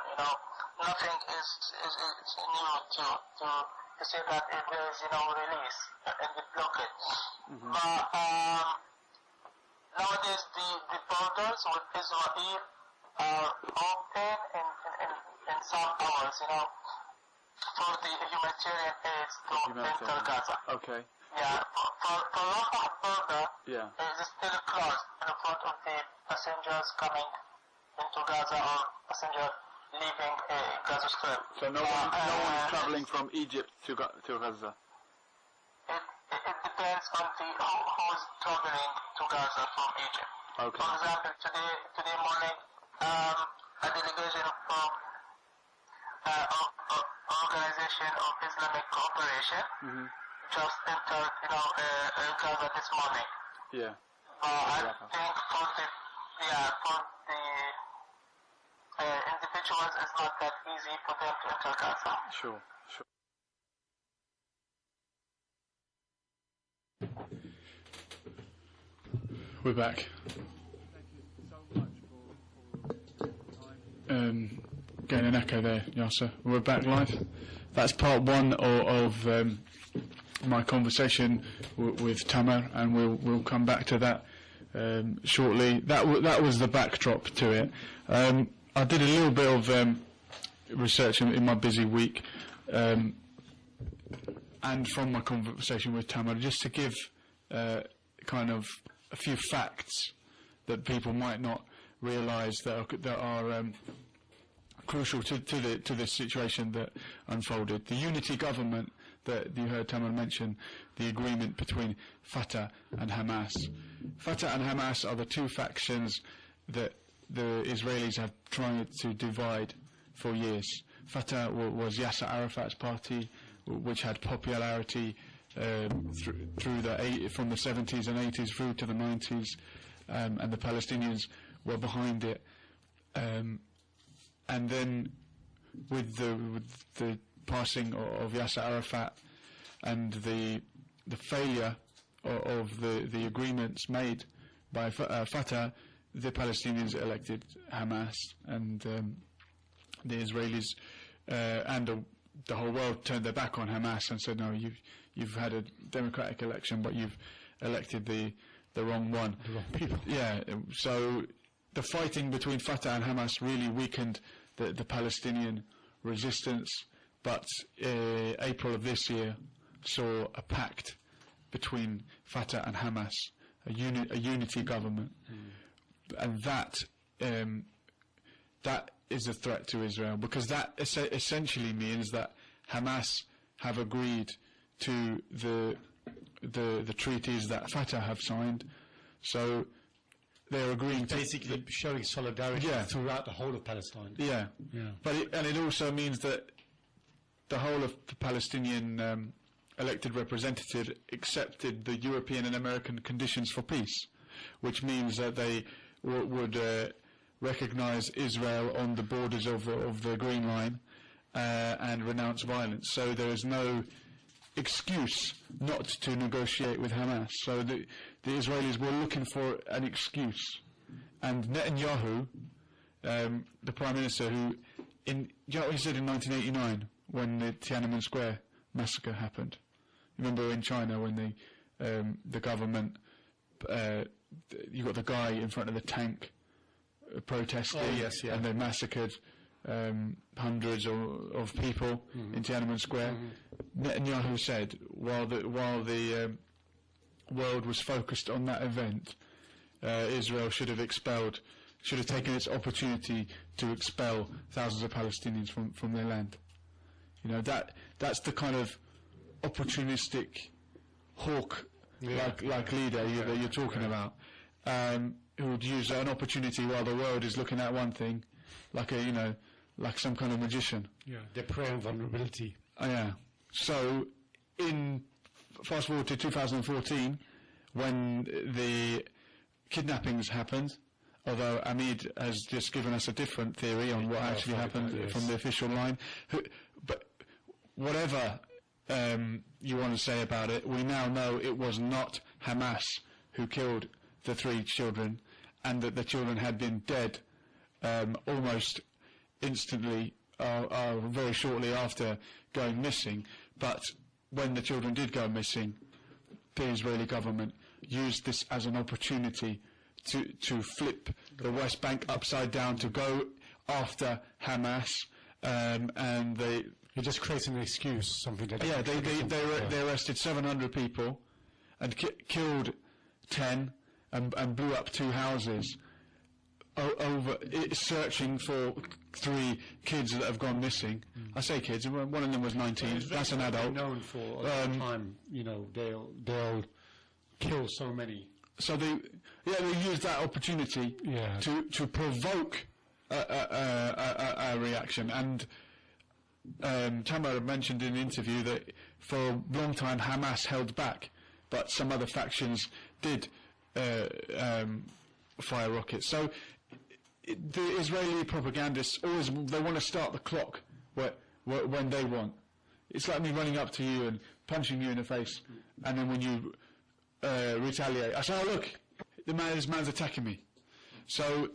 Nothing is new to say that there is release in the blockade. But nowadays the borders with Israel are open in some hours. For the humanitarian aid to enter Gaza. Okay. Yeah, for Rafah border, it is still closed in front of the passengers coming into Gaza or passengers leaving Gaza Strip. So no one's travelling from Egypt to Gaza? It depends on who's travelling to Gaza from Egypt. Okay. For example, today morning, a delegation from Organization of Islamic Cooperation just entered, Gaza this morning. Yeah. I think for the individuals, it's not that easy for them to enter Gaza. Sure. We're back. Thank you so much for time. Getting an echo there, Yasser. We're back live. that's part one of my conversation with Tamer, and we'll come back to that shortly. That was the backdrop to it. I did a little bit of research in my busy week, and from my conversation with Tamer, just to give kind of a few facts that people might not realise that are crucial to this situation that unfolded. The unity government that you heard Tamer mention, the agreement between Fatah and Hamas. Fatah and Hamas are the two factions that the Israelis have tried to divide for years. Fatah was Yasser Arafat's party, which had popularity from the 70s and 80s through to the 90s, and the Palestinians were behind it. And then with the passing of Yasser Arafat and the failure of the agreements made by Fatah, the Palestinians elected Hamas, and the Israelis and the whole world turned their back on Hamas and said, no, you've had a democratic election, but you've elected the wrong one. The wrong people. Yeah, so the fighting between Fatah and Hamas really weakened the Palestinian resistance, but April of this year saw a pact between Fatah and Hamas, a unity government, and that is a threat to Israel, because that essentially means that Hamas have agreed to the treaties that Fatah have signed. So they're agreeing basically showing solidarity throughout the whole of Palestine. Yeah. But it also means that the whole of the Palestinian elected representative accepted the European and American conditions for peace, which means that they would recognise Israel on the borders of the Green Line and renounce violence. So there is no excuse not to negotiate with Hamas. So the Israelis were looking for an excuse, and Netanyahu, the Prime Minister, you know what he said in 1989 when the Tiananmen Square massacre happened? Remember in China when the government, you got the guy in front of the tank protesting, and they massacred hundreds of people in Tiananmen Square. Netanyahu said, while the world was focused on that event, Israel should have taken its opportunity to expel thousands of Palestinians from their land. You know, that's the kind of opportunistic hawk like leader that you're talking about, who would use an opportunity while the world is looking at one thing, like some kind of magician. Yeah, they prey on vulnerability. Yeah. So, fast forward to 2014, when the kidnappings happened, although Amid has just given us a different theory on what actually happened from the official line. But whatever you want to say about it, we now know it was not Hamas who killed the 3 children, and that the children had been dead almost instantly, very shortly after going missing. But when the children did go missing, the Israeli government used this as an opportunity to flip the West Bank upside down, to go after Hamas, and You're just creating an excuse, something that... Yeah, they arrested 700 people and killed 10 and blew up 2 houses searching for 3 kids that have gone missing. I say kids, one of them was 19. That's an adult. Known for a long time, they'll kill so many. So they used that opportunity to provoke a reaction. And Tamer mentioned in an interview that for a long time Hamas held back, but some other factions did fire rockets. So the Israeli propagandists they want to start the clock when they want. It's like me running up to you and punching you in the face, and then when you retaliate, I say, "Oh look, this man's attacking me." So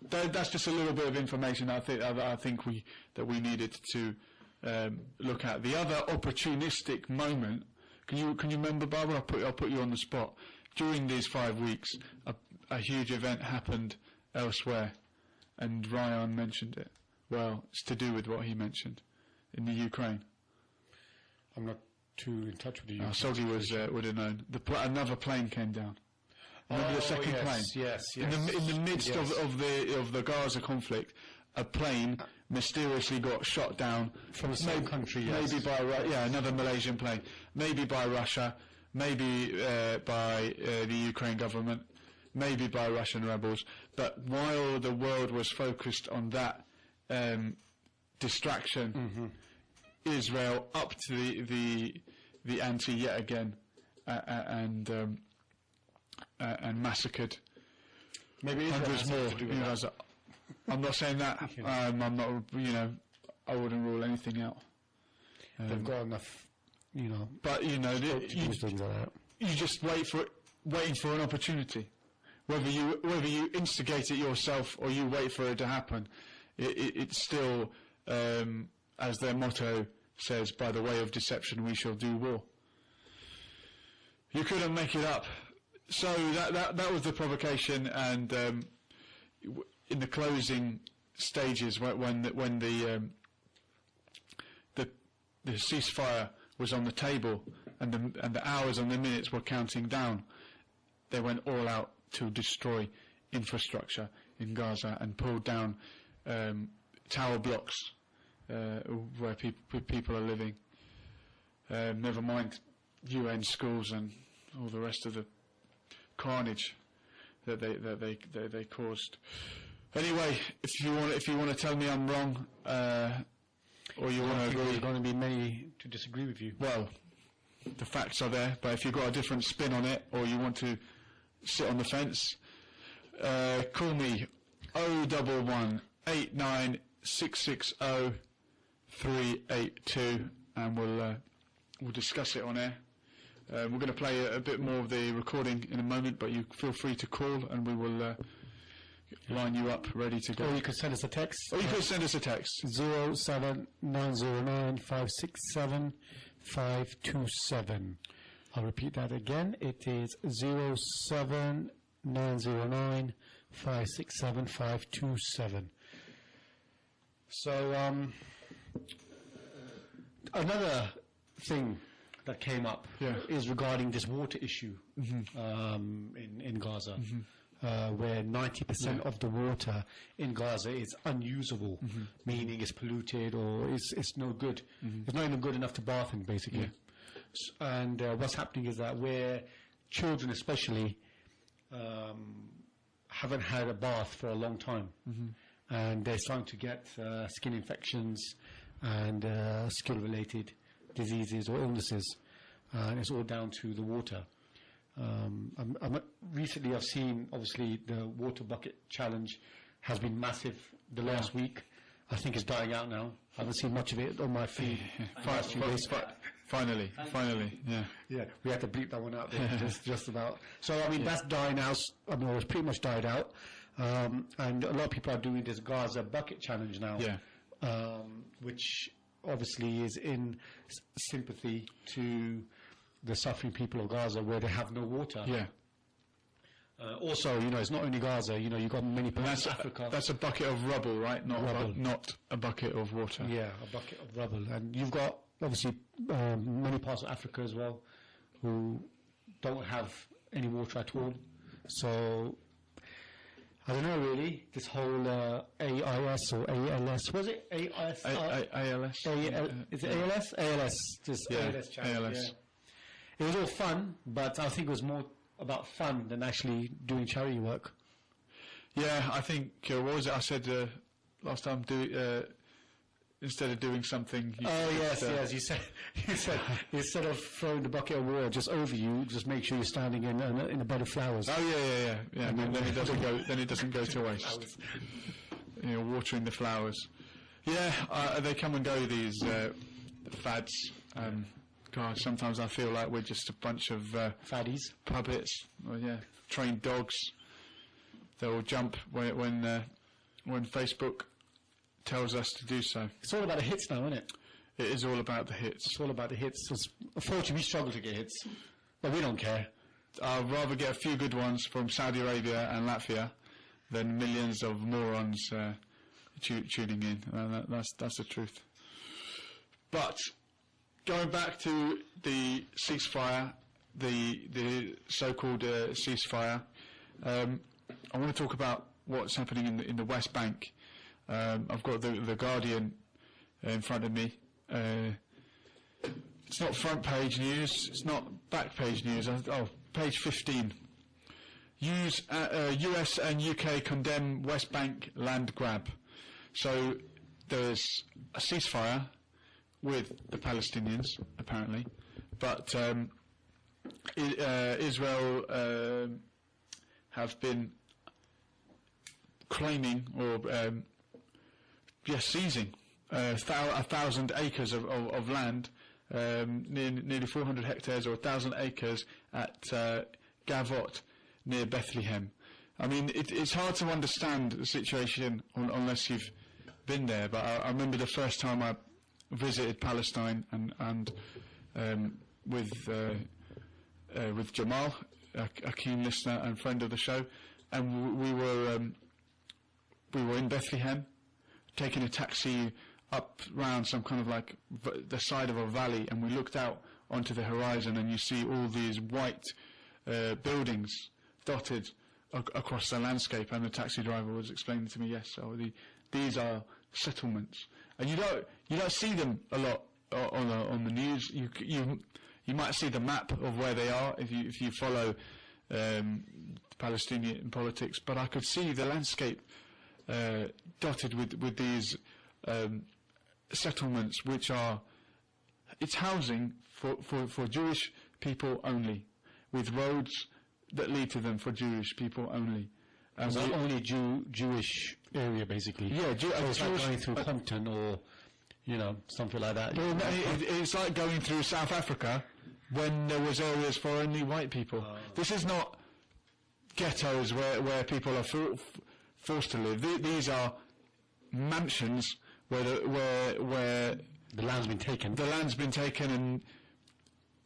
that's just a little bit of information I think we needed to look at. The other opportunistic moment. Can you remember, Barbara? I'll put you on the spot. During these 5 weeks, a huge event happened elsewhere, and Ryan mentioned it. Well, it's to do with what he mentioned in the Ukraine. I'm not too in touch with the Ukraine. Soggy would have known. Another plane came down. Remember the second plane? Yes. In the midst of the Gaza conflict, a plane mysteriously got shot down from the same country. Yes. Maybe by another Malaysian plane. Maybe by Russia. Maybe by the Ukraine government. Maybe by Russian rebels. But while the world was focused on that distraction, Israel upped the ante yet again, and massacred maybe hundreds more. I'm not saying that. I'm not. I wouldn't rule anything out. They've got enough. But you just waiting for an opportunity. Whether you instigate it yourself or you wait for it to happen, it's still, as their motto says, by the way of deception we shall do war. You couldn't make it up. So that was the provocation, and in the closing stages, when the ceasefire was on the table and the hours and the minutes were counting down, they went all out to destroy infrastructure in Gaza and pulled down tower blocks where people are living. Never mind UN schools and all the rest of the carnage that they caused. Anyway, if you want to tell me I'm wrong, or you want to agree, there are going to be many to disagree with you. Well, the facts are there, but if you've got a different spin on it, or you want to sit on the fence, call me 011 89 660 382, and we'll discuss it on air. We're going to play a bit more of the recording in a moment, but you feel free to call, and we will line you up ready to go. Or you could send us a text. 07909 567 527. I'll repeat that again. It is 07909 567 527. So another thing that came up is regarding this water issue in Gaza, where 90% of the water in Gaza is unusable, meaning it's polluted or it's no good. It's not even good enough to bath in, basically. And what's happening is that where children especially haven't had a bath for a long time, and they're starting to get skin infections and skin-related diseases or illnesses, and it's all down to the water. Recently I've seen, obviously, the water bucket challenge has been massive the last week. I think it's dying out now. I haven't seen much of it on my feed. Finally, yeah. Yeah, we had to bleep that one out there, just about. So, I mean, that's dying out. It's pretty much died out. And a lot of people are doing this Gaza bucket challenge now, which obviously is in sympathy to the suffering people of Gaza where they have no water. Also, it's not only Gaza, you've got many parts of Africa. That's a bucket of rubble, right? Not a bucket of water. Yeah, a bucket of rubble. And you've got, obviously, many parts of Africa as well who don't have any water at all. So, I don't know really, this whole AIS or ALS, was it AIS? ALS. Is it ALS? ALS. Just ALS challenge. ALS. Yeah. It was all fun, but I think it was more about fun than actually doing charity work. Yeah, I think, what was it I said last time, instead of doing something... Yes, you said instead of throwing the bucket of water just over you, just make sure you're standing in a bed of flowers. Oh, yeah. And then it doesn't go to waste. Watering the flowers. Yeah, they come and go, these fads. God, sometimes I feel like we're just a bunch of faddies, puppets, trained dogs. They will jump when when Facebook tells us to do so. It's all about the hits now, isn't it? It is all about the hits. It's all about the hits. Unfortunately, we struggle to get hits, but we don't care. I'd rather get a few good ones from Saudi Arabia and Latvia than millions of morons tuning in. That's the truth. But going back to the ceasefire, the so-called ceasefire, I want to talk about what's happening in the West Bank. I've got the Guardian in front of me. It's not front page news. It's not back page news. Page 15. US and UK condemn West Bank land grab. So there's a ceasefire with the Palestinians, apparently, but Israel have been claiming or seizing 1,000 acres of land, nearly 400 hectares or 1,000 acres at Gavot near Bethlehem. I mean, it's hard to understand the situation unless you've been there, but I remember the first time I visited Palestine and with Jamal, a keen listener and friend of the show, and we were in Bethlehem, taking a taxi up round some kind of like the side of a valley, and we looked out onto the horizon, and you see all these white buildings dotted across the landscape. And the taxi driver was explaining to me, yes, so these are settlements, and you don't see them a lot on the news. You might see the map of where they are if you follow Palestinian politics, but I could see the landscape dotted with these settlements, which it's housing for Jewish people only, with roads that lead to them for Jewish people only. And so only Jewish area, basically. Yeah, it's like going through Compton or something like that. Well, it's like going through South Africa when there was areas for only white people. This is not ghettos where people are forced to live. These are mansions where the land's been taken. The land's been taken, and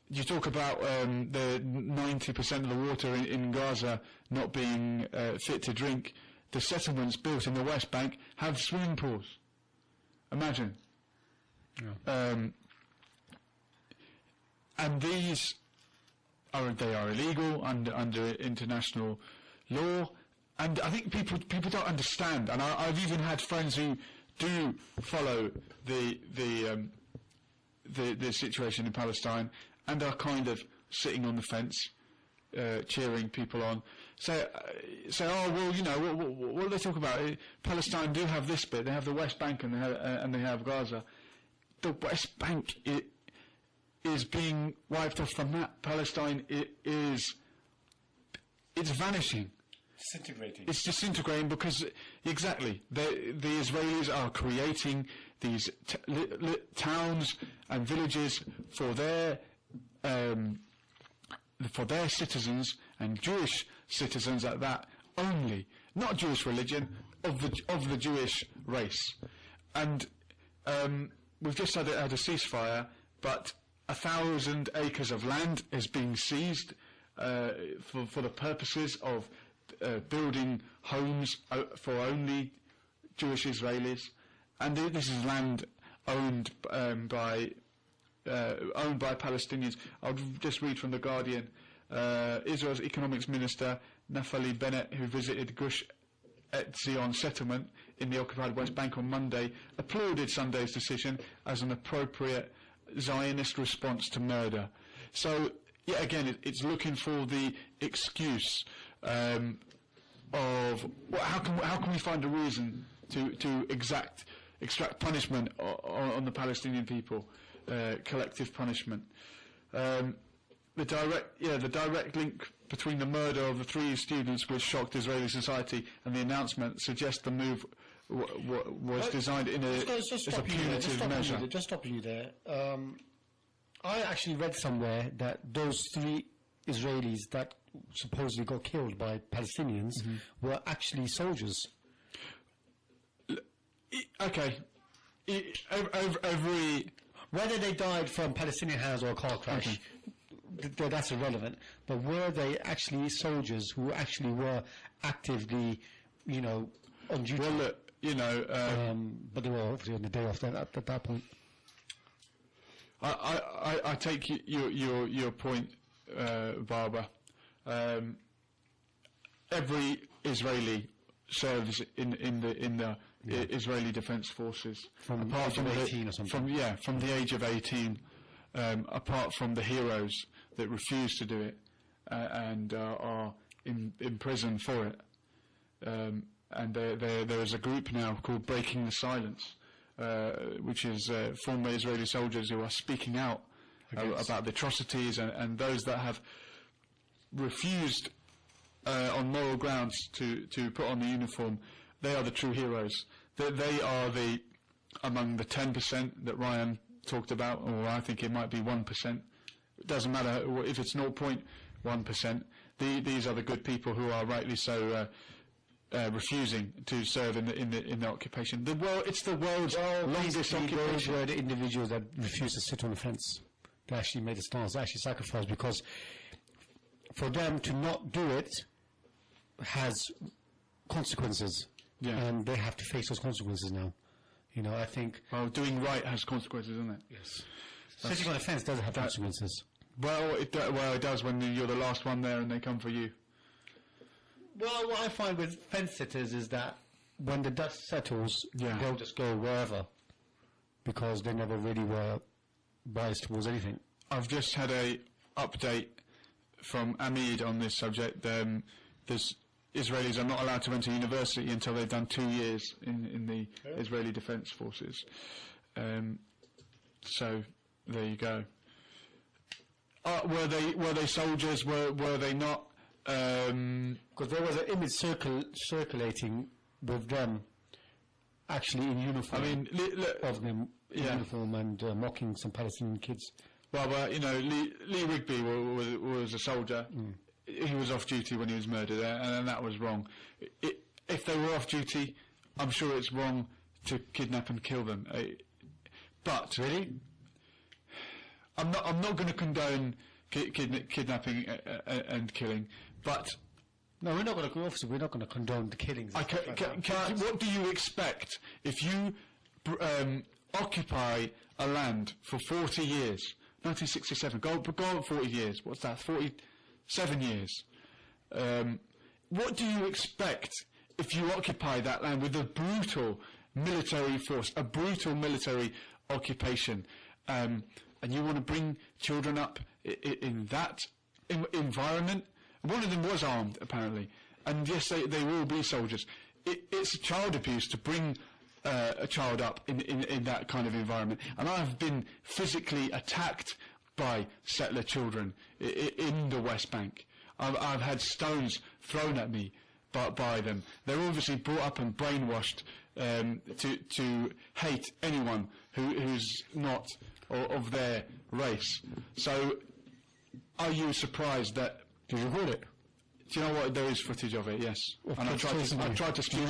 you talk about the 90% of the water in Gaza not being fit to drink. The settlements built in the West Bank have swimming pools. Imagine. Yeah. And these are illegal under international law, and I think people don't understand. And I've even had friends who do follow the situation in Palestine and are kind of sitting on the fence, cheering people on. Say, oh well, what do they talk about? Palestine do have this bit. They have the West Bank and they have Gaza. The West Bank is being wiped off the map. Palestine it's vanishing. Disintegrating. It's disintegrating because exactly the Israelis are creating these towns and villages for their citizens, and Jewish citizens at that only, not Jewish religion, of the Jewish race. And we've just had a ceasefire, but 1,000 acres of land is being seized for the purposes of building homes for only Jewish Israelis, and this is land owned by Palestinians. I'll just read from the Guardian. Israel's economics minister Naftali Bennett, who visited Gush Etzion settlement in the occupied West Bank on Monday, applauded Sunday's decision as an appropriate Zionist response to murder. So, yet again, it's looking for the excuse of how can we find a reason to extract punishment on the Palestinian people, collective punishment. The direct link between the murder of the 3 students which shocked Israeli society and the announcement suggests the move was designed as a punitive measure. Just stopping you there. I actually read somewhere that those 3 Israelis that supposedly got killed by Palestinians were actually soldiers. Okay. Every Whether they died from Palestinian hands or a car crash, that's irrelevant. But were they actually soldiers who actually were actively, on duty? well, look, but they were obviously on the day off at that point. I take your point, Barbara. Every Israeli serves in the Israeli Defence Forces From the age of 18 or something. From the age of 18. Apart from the heroes that refuse to do it and are in prison for it. And there is a group now called Breaking the Silence, which is former Israeli soldiers who are speaking out about the atrocities and those that have refused on moral grounds to put on the uniform. They are the true heroes. They are among the 10% that Ryan talked about, or I think it might be 1%. It doesn't matter if it's 0.1%. These are the good people who are rightly so refusing to serve in the occupation. It's the world's longest occupation. Those were the individuals that refused to sit on the fence. They actually made a stance, they actually sacrificed, because for them to not do it has consequences, and they have to face those consequences now. I think... Well, doing right has consequences, doesn't it? Yes. Sitting on a fence doesn't have consequences. Well, it does when you're the last one there and they come for you. Well, what I find with fence sitters is that when the dust settles, they'll just go wherever, because they never really were biased towards anything. I've just had a update from Amid on this subject. Israelis are not allowed to enter university until they've done 2 years in the Israeli Defence Forces. So there you go. Were they soldiers? Were they not? Because there was an image circulating with them actually in uniform. I mean, of them in uniform and mocking some Palestinian kids. Well, Lee Rigby was a soldier. He was off duty when he was murdered, and that was wrong. If they were off duty, I'm sure it's wrong to kidnap and kill them. But really, I'm not going to condone kidnapping and killing. But no, we're not going to. Obviously, we're not going to condone the killings. What do you expect if you occupy a land for 40 years? 1967. Go on 40 years. What's that? 47 years. What do you expect if you occupy that land with a brutal military force, a brutal military occupation, and you want to bring children up in that environment? One of them was armed, apparently, and yes, they will be soldiers. It's child abuse to bring a child up in that kind of environment. And I've been physically attacked by settler children in the West Bank. I've had stones thrown at me by them. They're obviously brought up and brainwashed to hate anyone who's not of their race. So, are you surprised that... Do you record it? Do you know what? There is footage of it, yes. And I tried to speak...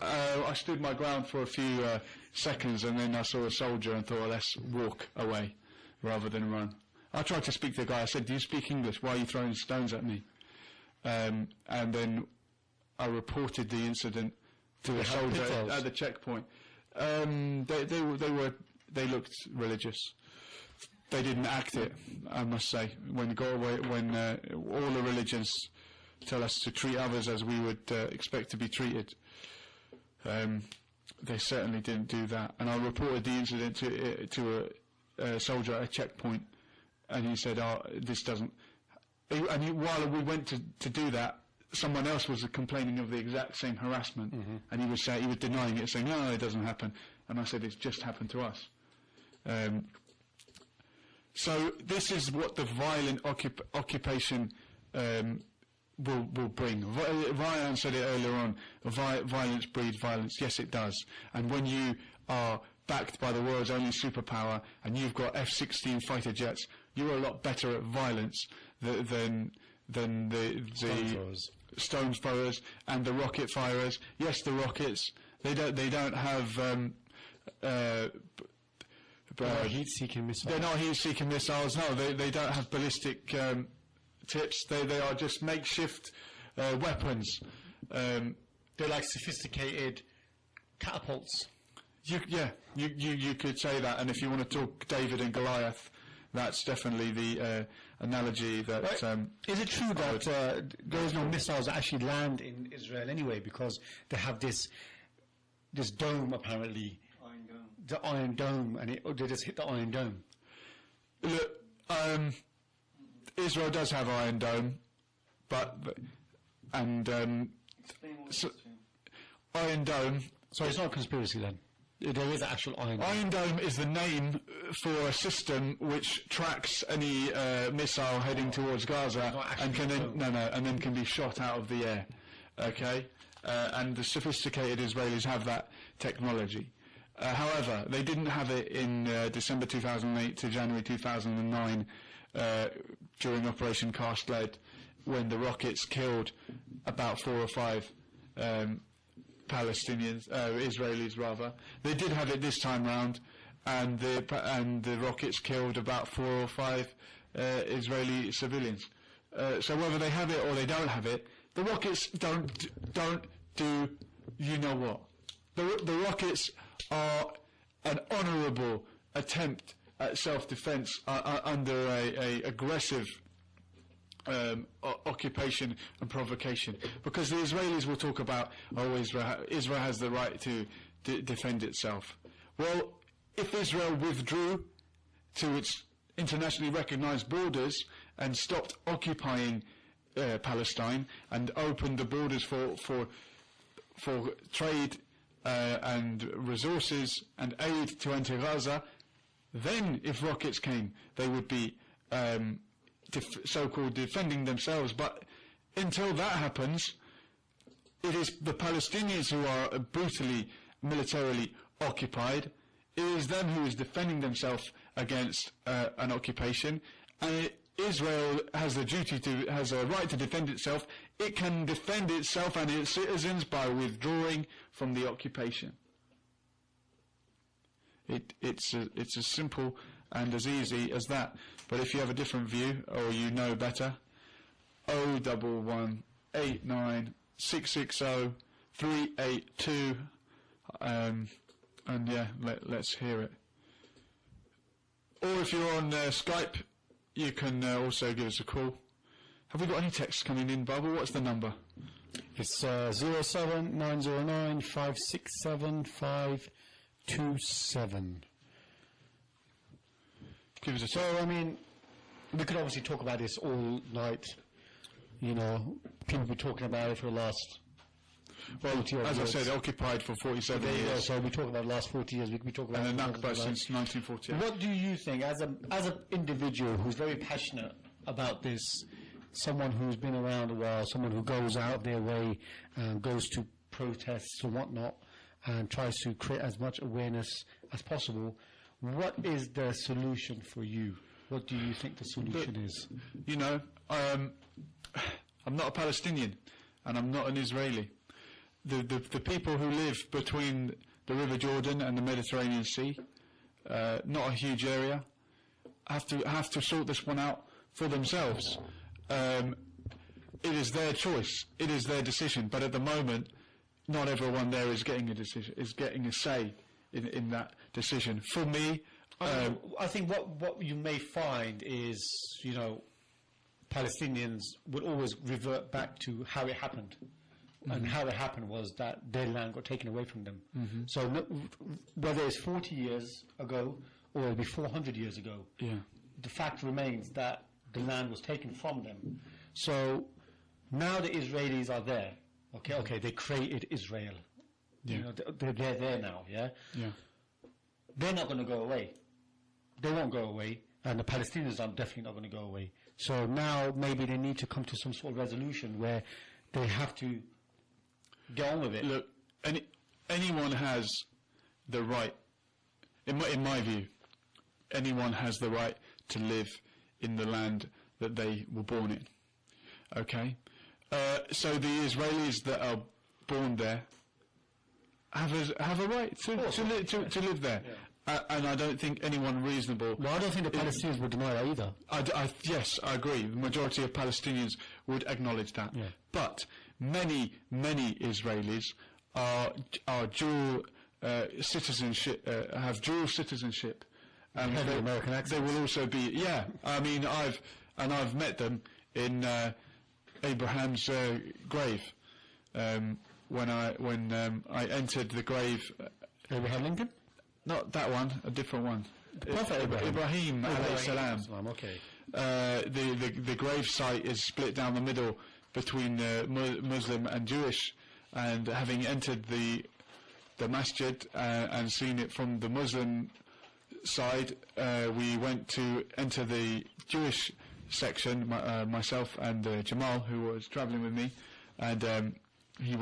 I stood my ground for a few seconds, and then I saw a soldier and thought, let's walk away rather than run. I tried to speak to the guy. I said, do you speak English? Why are you throwing stones at me? And then I reported the incident to the soldier at the checkpoint. They looked religious. They didn't act it, I must say. When all the religions tell us to treat others as we would expect to be treated, they certainly didn't do that. And I reported the incident to a soldier at a checkpoint, and he said, this doesn't... while we went to do that, someone else was complaining of the exact same harassment, and he was denying it, saying, no, it doesn't happen. And I said, it's just happened to us. So this is what the violent occupation will bring. Ryan said it earlier on, violence breeds violence. Yes, it does. And when you are backed by the world's only superpower and you've got F-16 fighter jets, you're a lot better at violence than the stone throwers and the rocket firers. Yes, the rockets, They don't have heat-seeking missiles. They're not heat-seeking missiles. No, they don't have ballistic tips. They are just makeshift weapons. They're like sophisticated catapults. You could say that. And if you want to talk David and Goliath, that's definitely the analogy that. Right. Is it true that there is no missiles that actually land in Israel anyway, because they have this dome apparently? The Iron Dome, and they just hit the Iron Dome. Look, Israel does have Iron Dome, Iron Dome. So it's not a conspiracy then. There is an actual Iron Dome. Iron Dome is the name for a system which tracks any missile heading towards Gaza and then can be shot out of the air. Okay, and the sophisticated Israelis have that technology. However, they didn't have it in December 2008 to January 2009 during Operation Cast Lead, when the rockets killed about 4 or 5 Israelis rather. They did have it this time round, and the rockets killed about 4 or 5 Israeli civilians. So whether they have it or they don't have it, the rockets don't do you know what. The rockets are an honourable attempt at self-defence under a aggressive occupation and provocation, because the Israelis will talk about, Israel has the right to defend itself. Well, if Israel withdrew to its internationally recognised borders and stopped occupying Palestine and opened the borders for trade and resources and aid to anti-Gaza, then if rockets came, they would be so-called defending themselves. But until that happens, it is the Palestinians who are brutally militarily occupied. It is them who is defending themselves against an occupation, and Israel has a right to defend itself. It can defend itself and its citizens by withdrawing from the occupation. It's as simple and as easy as that. But if you have a different view, or you know better, 011-89-660-382, and yeah, let's hear it. Or if you're on Skype, you can also give us a call. Have we got any texts coming in, Barbara? What's the number? It's 07909 567 527. Give us a So, I mean, we could obviously talk about this all night. You know, people have been talking about it for the last... Well, as I said, occupied for 47 years. So we talk about the last 40 years. We talk about and the Nakba since 1948. What do you think, as an individual who's very passionate about this, someone who's been around a while, someone who goes out of their way and goes to protests and whatnot and tries to create as much awareness as possible, what is the solution for you? What do you think the solution is? You know, I'm not a Palestinian and I'm not an Israeli. The people who live between the River Jordan and the Mediterranean Sea, not a huge area, have to sort this one out for themselves. It is their choice. It is their decision. But at the moment, not everyone there is getting a decision, is getting a say in that decision. For me, I think what you may find is, you know, Palestinians would always revert back to how it happened. Mm-hmm. And how it happened was that their land got taken away from them. Mm-hmm. So whether it's 40 years ago or it'll be 400 years ago, the fact remains that the land was taken from them. So now the Israelis are there. Okay, they created Israel. Yeah. You know, they're there now, yeah? They're not going to go away. They won't go away, and the Palestinians are definitely not going to go away. So now maybe they need to come to some sort of resolution where they have to get on with it. Look, anyone has the right, in my view, anyone has the right to live in the land that they were born in. Okay? So the Israelis that are born there have a right to live there. Yeah. And I don't think anyone reasonable. Well, I don't think the Palestinians would deny that either. Yes, I agree. The majority of Palestinians would acknowledge that. Yeah. But many Israelis are dual citizenship, have dual citizenship. And American accents. They will also be. Yeah, I mean, I've met them in Abraham's grave. When I entered the grave. Abraham Lincoln? Not that one, a different one. Prophet Ibrahim alayhi salam. Okay. The grave site is split down the middle between Muslim and Jewish, and having entered the masjid and seen it from the Muslim side, we went to enter the Jewish section, myself and Jamal, who was travelling with me, and we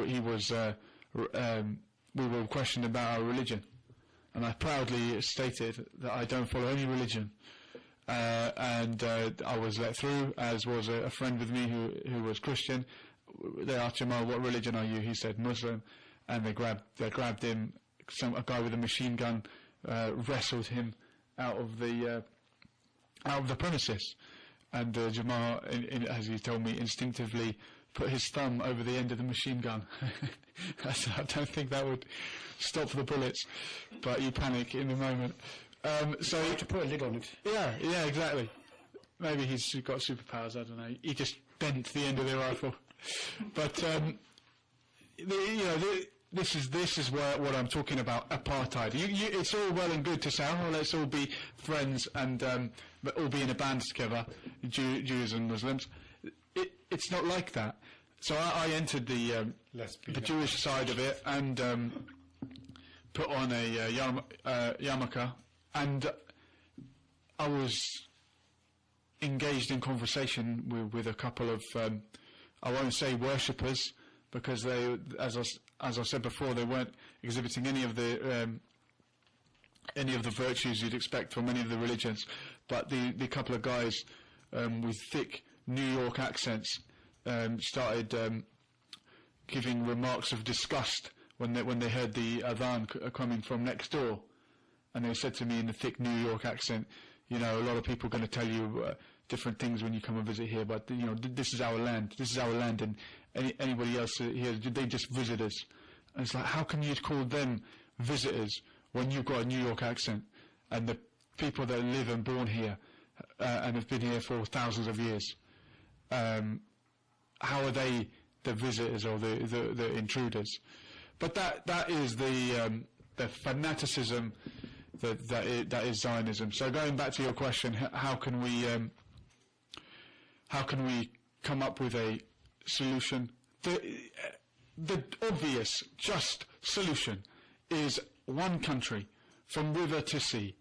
were questioned about our religion, and I proudly stated that I don't follow any religion, and I was let through, as was a friend with me who was Christian. They asked Jamal, "What religion are you?" He said Muslim, and they grabbed him. A guy with a machine gun wrestled him out of the premises, and Jamal, as he told me, instinctively put his thumb over the end of the machine gun. I said, I don't think that would stop the bullets, but you panic in the moment. So you have to put a lid on it. Yeah, exactly. Maybe he's got superpowers. I don't know. He just bent the end of the rifle. But this is what I'm talking about. Apartheid. It's all well and good to say, "Oh, let's all be friends and all be in a band together," Jews and Muslims. It's not like that. So I entered the Jewish side of it and put on a yarmulke, and I was engaged in conversation with a couple of I won't say worshippers, because they, as I said before, they weren't exhibiting any of the virtues you'd expect from any of the religions, but the couple of guys with thick New York accents started giving remarks of disgust when they heard the adhan coming from next door, and they said to me in a thick New York accent, "A lot of people are going to tell you different things when you come and visit here, but this is our land. This is our land, and anybody else here, they just visitors." And it's like, how can you call them visitors when you've got a New York accent, and the people that live and born here and have been here for thousands of years? How are they the visitors or the intruders? But that is the fanaticism that is Zionism. So going back to your question, how can we come up with a solution? The obvious, just solution is one country from river to sea,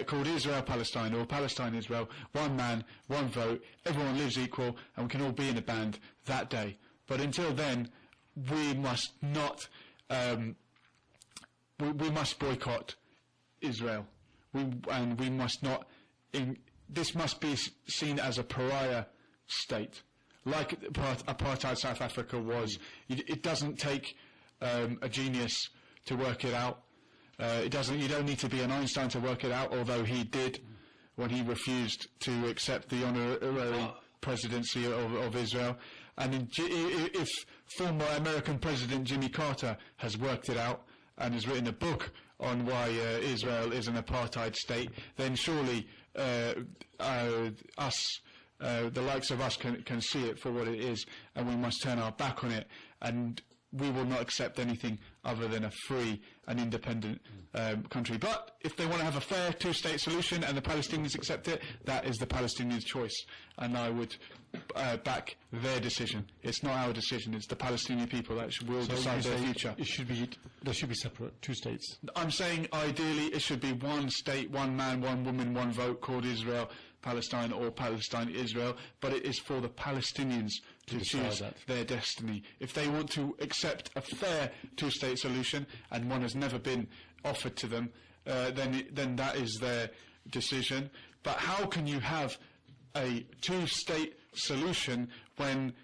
called Israel-Palestine, or Palestine-Israel, one man, one vote, everyone lives equal, and we can all be in a band that day. But until then, we must not, we must boycott Israel. We must not, this must be seen as a pariah state, like apartheid South Africa was. It doesn't take a genius to work it out. You don't need to be an Einstein to work it out, although he did when he refused to accept the honorary presidency of Israel. And if former American President Jimmy Carter has worked it out and has written a book on why Israel is an apartheid state, then surely us, the likes of us, can see it for what it is, and we must turn our back on it, and we will not accept anything other than a free and independent country. But if they want to have a fair two-state solution and the Palestinians accept it, that is the Palestinians' choice, and I would back their decision. It's not our decision, it's the Palestinian people that will decide their future. There should be separate, two states. I'm saying ideally it should be one state, one man, one woman, one vote, called Israel, Palestine, or Palestine, Israel, but it is for the Palestinians to choose their destiny. If they want to accept a fair two-state solution, and one has never been offered to them, then that is their decision. But how can you have a two-state solution when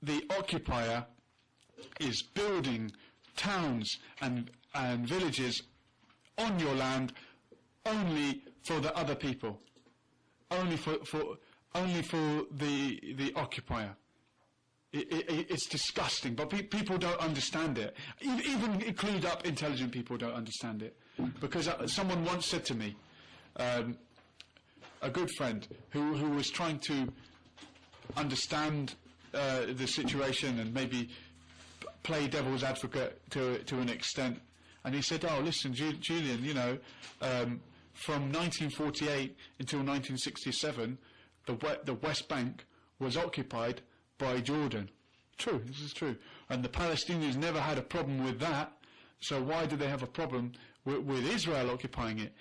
the occupier is building towns and villages on your land only for the other people, only for the occupier. It's disgusting, but people don't understand it. Even clued up, intelligent people don't understand it. Because someone once said to me, a good friend who was trying to understand the situation and maybe play devil's advocate to an extent, and he said, "Oh, listen, Julian, you know, from 1948 until 1967, the West Bank was occupied by Jordan." True, this is true. And the Palestinians never had a problem with that, so why do they have a problem with Israel occupying it?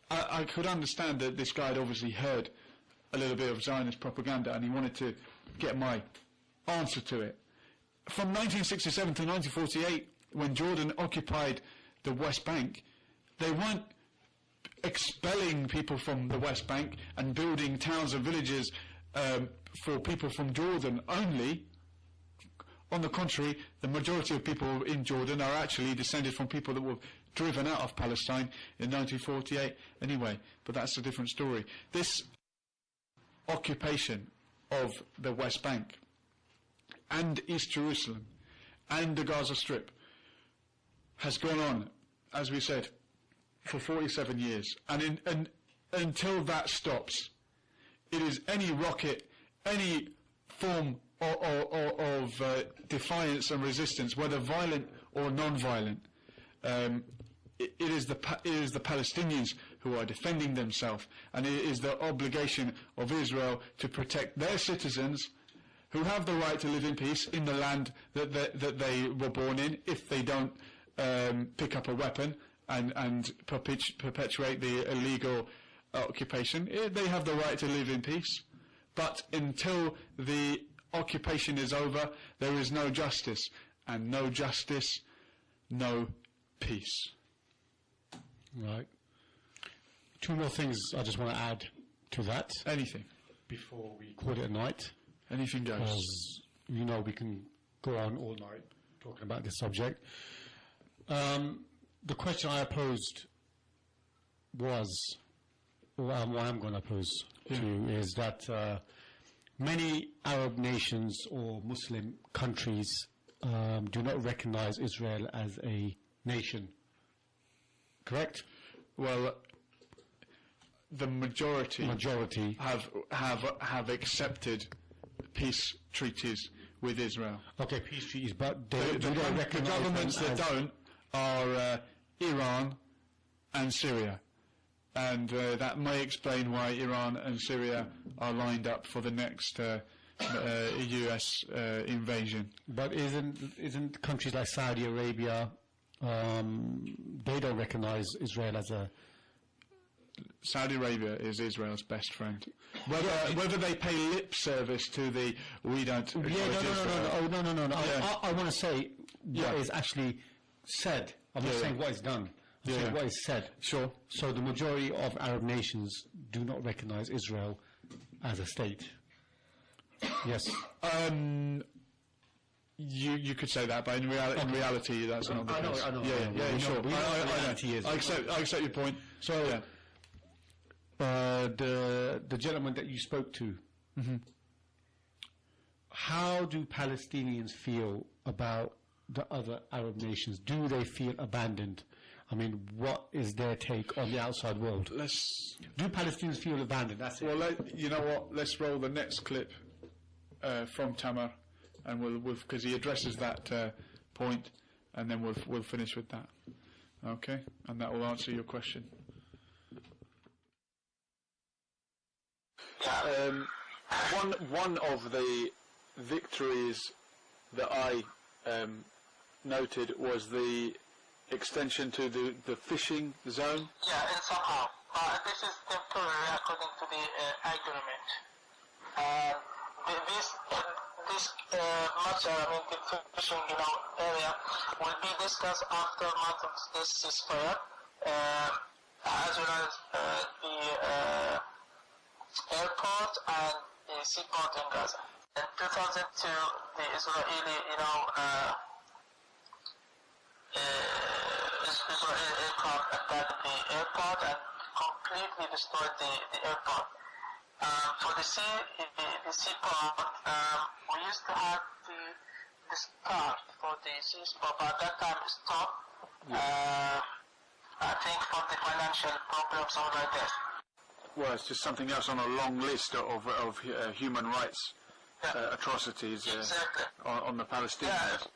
I could understand that this guy had obviously heard a little bit of Zionist propaganda and he wanted to get my answer to it. From 1967 to 1948, when Jordan occupied the West Bank, they weren't expelling people from the West Bank and building towns and villages for people from Jordan only. On the contrary, the majority of people in Jordan are actually descended from people that were driven out of Palestine in 1948 anyway, but that's a different story. This occupation of the West Bank and East Jerusalem and the Gaza Strip has gone on, as we said, for 47 years. And until that stops, it is any rocket, any form of defiance and resistance, whether violent or non-violent. It is the Palestinians who are defending themselves, and it is the obligation of Israel to protect their citizens who have the right to live in peace in the land that they were born in, if they don't pick up a weapon and perpetuate the illegal occupation. They have the right to live in peace. But until the occupation is over, there is no justice. And no justice, no peace. Right. Two more things I just want to add to that. Anything. Before we call it a night. Anything goes. Because, you know, we can go on all night talking about this subject. The question I posed was, or what I'm going to pose to you, is that many Arab nations or Muslim countries do not recognize Israel as a nation. Correct? Well, the majority have accepted peace treaties with Israel. Okay, peace treaties, but they don't recognize the governments that don't are Iran and Syria. And that may explain why Iran and Syria are lined up for the next US invasion. But isn't countries like Saudi Arabia, they don't recognize Israel as a... Saudi Arabia is Israel's best friend. Whether they pay lip service to the we don't... No. Yeah. I want to say what is actually said. I'm not saying what is done. I'm saying what is said. Sure. So the majority of Arab nations do not recognize Israel as a state. Yes. You could say that, but in reality that's not the case. I know. Yeah, sure. I accept your point. So, the gentleman that you spoke to, how do Palestinians feel about the other Arab nations? Do they feel abandoned? I mean, what is their take on the outside world? Do Palestinians feel abandoned? That's it. Well, you know what? Let's roll the next clip from Tamer, and we'll because he addresses that point, and then we'll finish with that. Okay, and that will answer your question. One of the victories that I noted was the extension to the fishing zone. Yeah, and somehow. This is temporary according to the agreement. This matter, I mean, the fishing, area will be discussed after a month of this ceasefire, as well as the airport and the seaport in Gaza. In 2002, the Israeli, Israeli aircraft attacked the airport and completely destroyed the airport. For the seaport, we used to have the start for the ceasefire, but at that time it stopped. I think for the financial problems or like that. Well, it's just something else on a long list of human rights atrocities Exactly. on the Palestinians.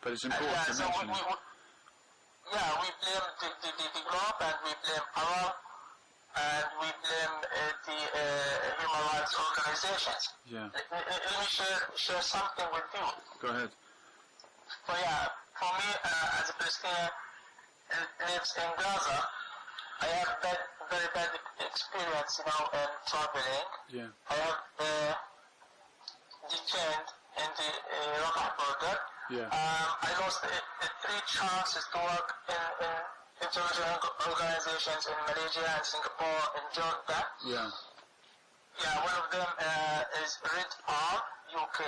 But it's important to so mention. we blame the group, and we blame Arab, and we blame the human rights organizations. Yeah. Let me share something with you. Go ahead. So for me, as a Palestinian lives in Gaza, I have very bad experience, in traveling. Yeah. I have detained in the Rafah border. Yeah. I lost 3 chances to work in international organizations in Malaysia and Singapore and Jordan. Yeah. Yeah, one of them is Red Arm, UK.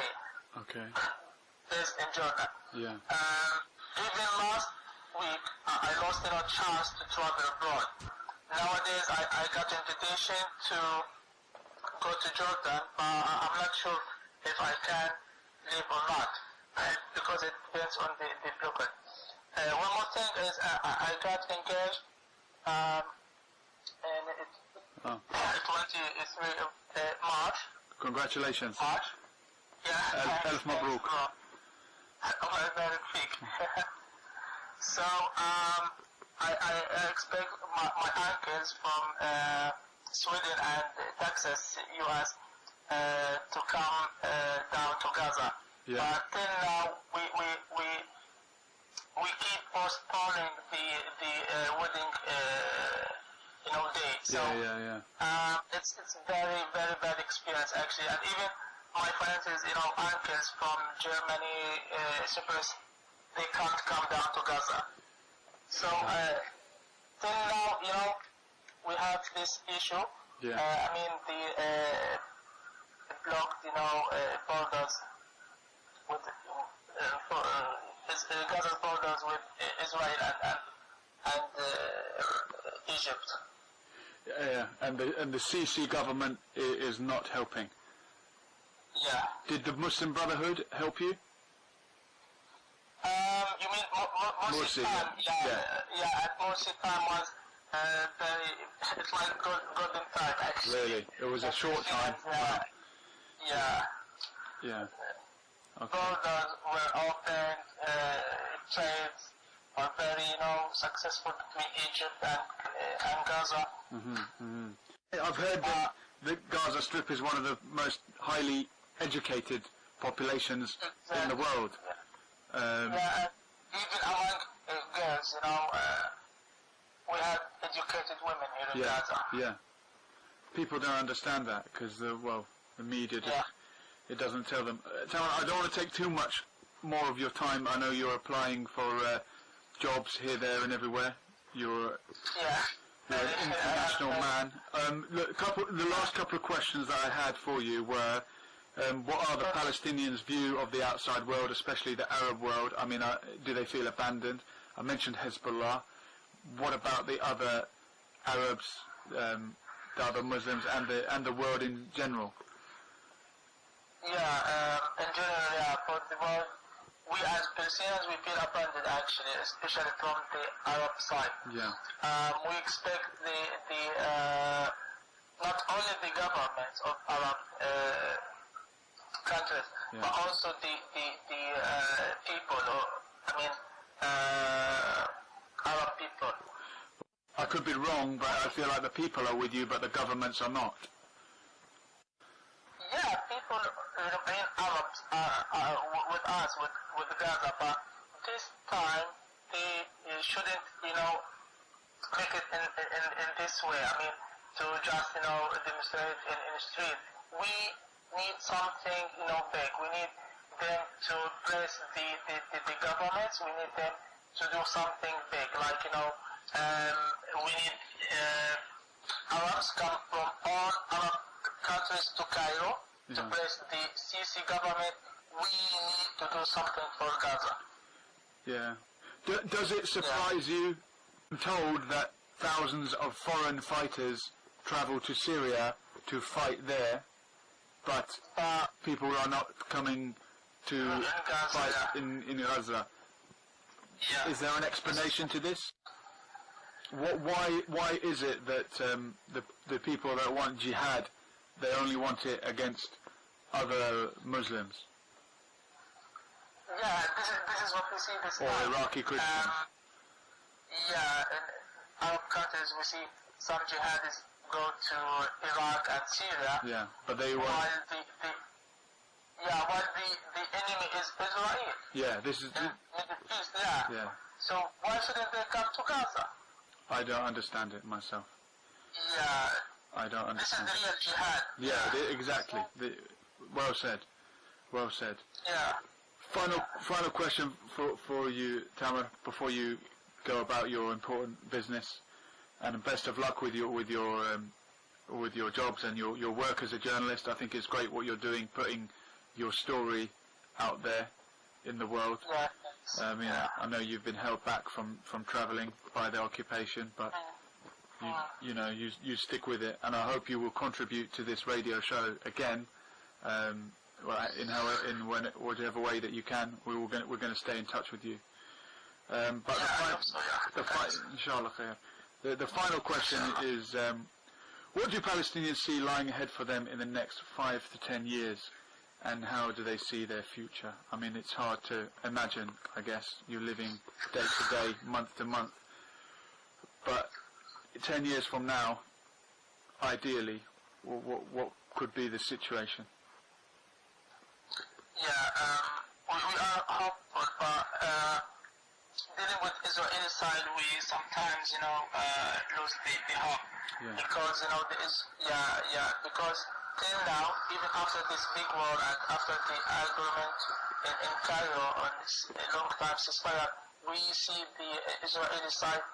Okay. Is in Jordan. Yeah. Even last week, I lost a chance to travel abroad. Nowadays, I got invitation to go to Jordan, but I'm not sure if I can live or not, because it depends on the blockade. One more thing is I got engaged in 23 of March. Congratulations. March. Yeah. Elf Mabruk. Allah barik fik. So I expect my uncles from Sweden and Texas, US, to come down to Gaza. Yeah. But till now we keep postponing the wedding day. So it's very bad experience actually, and even my friends, uncles from Germany, Cyprus, they can't come down to Gaza. So till now, we have this issue. Yeah. The blocked, borders with Gaza's borders with Israel and Egypt. Yeah, and the Sisi government is not helping. Yeah. Did the Muslim Brotherhood help you? You mean Morsi time? Yeah. At Morsi time was it's like golden time actually. Really? It was a short time. Yeah. Okay. Borders were open. Trades were very, successful between Egypt and Gaza. I've heard that the Gaza Strip is one of the most highly educated populations in the world. Even among girls, we have educated women here in Gaza. Yeah. People don't understand that because the media it doesn't tell them. Tamer, I don't want to take too much more of your time. I know you're applying for jobs here, there, and everywhere. You're an international man. Look, the last couple of questions that I had for you were, what are the Palestinians' view of the outside world, especially the Arab world? I mean, do they feel abandoned? I mentioned Hezbollah. What about the other Arabs, the other Muslims, and the world in general? In general, for the world, we as Palestinians, we feel abandoned actually, especially from the Arab side. Yeah. We expect the not only the governments of Arab countries, but also the people, Arab people. I could be wrong, but I feel like the people are with you, but the governments are not. Yeah, people, Arabs are with us, with Gaza, but this time they shouldn't, make it in this way. To just, demonstrate in the street. We need something, big. We need them to press the governments. We need them to do something big, like, we need Arabs come from all Arab countries to Cairo to press the Sisi government. We need to do something for Gaza. Yeah. Does it surprise you I'm told that thousands of foreign fighters travel to Syria to fight there, but people are not coming to fight in Gaza. Yeah. Is there an explanation to this? Why is it that the people that want jihad, they only want it against other Muslims? Yeah, this is what we see this Or time. Iraqi Christians? Yeah, in Arab countries we see some jihadists go to Iraq and Syria. Yeah, but they want... While the enemy is Israel. Yeah, this is... In Middle East, yeah. Yeah, So why shouldn't they come to Gaza? I don't understand it myself. Yeah. I don't This is understand. the real jihad. Yeah, exactly. Well said. Well said. Yeah. Final question for you, Tamer, before you go about your important business, and best of luck with your jobs and your work as a journalist. I think it's great what you're doing, putting your story out there in the world. Yeah. I know you've been held back from travelling by the occupation, but you stick with it, and I hope you will contribute to this radio show again. Whatever way that you can, we're going to stay in touch with you. Inshallah khair. The final question is, what do Palestinians see lying ahead for them in the next 5 to 10 years, and how do they see their future? I mean, it's hard to imagine, I guess. You're living day to day, month to month. But 10 years from now, ideally, what could be the situation? Yeah, we are hopeful, but dealing with Israeli side, we sometimes, lose the hope. Yeah. Because, because till now, even after this big war and after the agreement in Cairo on this long-time ceasefire, we see the Israeli side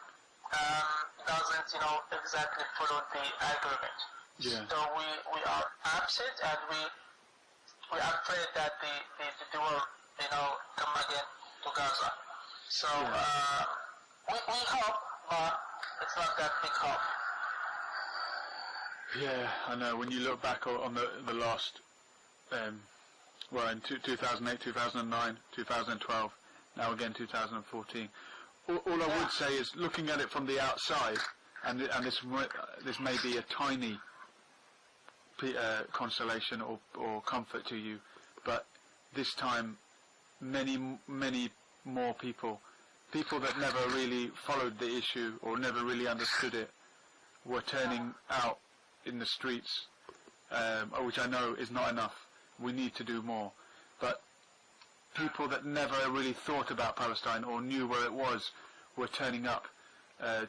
doesn't, exactly follow the agreement. Yeah. So we are upset, and we are afraid that the war, come again to Gaza. So we hope, but it's not that big hope. Yeah, I know. When you look back on the last, in 2008, 2009, 2012, now again 2014, all I would say is, looking at it from the outside, and this may be a tiny consolation or comfort to you, but this time many more people that never really followed the issue or never really understood it were turning out in the streets, which I know is not enough. We need to do more. But people that never really thought about Palestine or knew where it was were turning up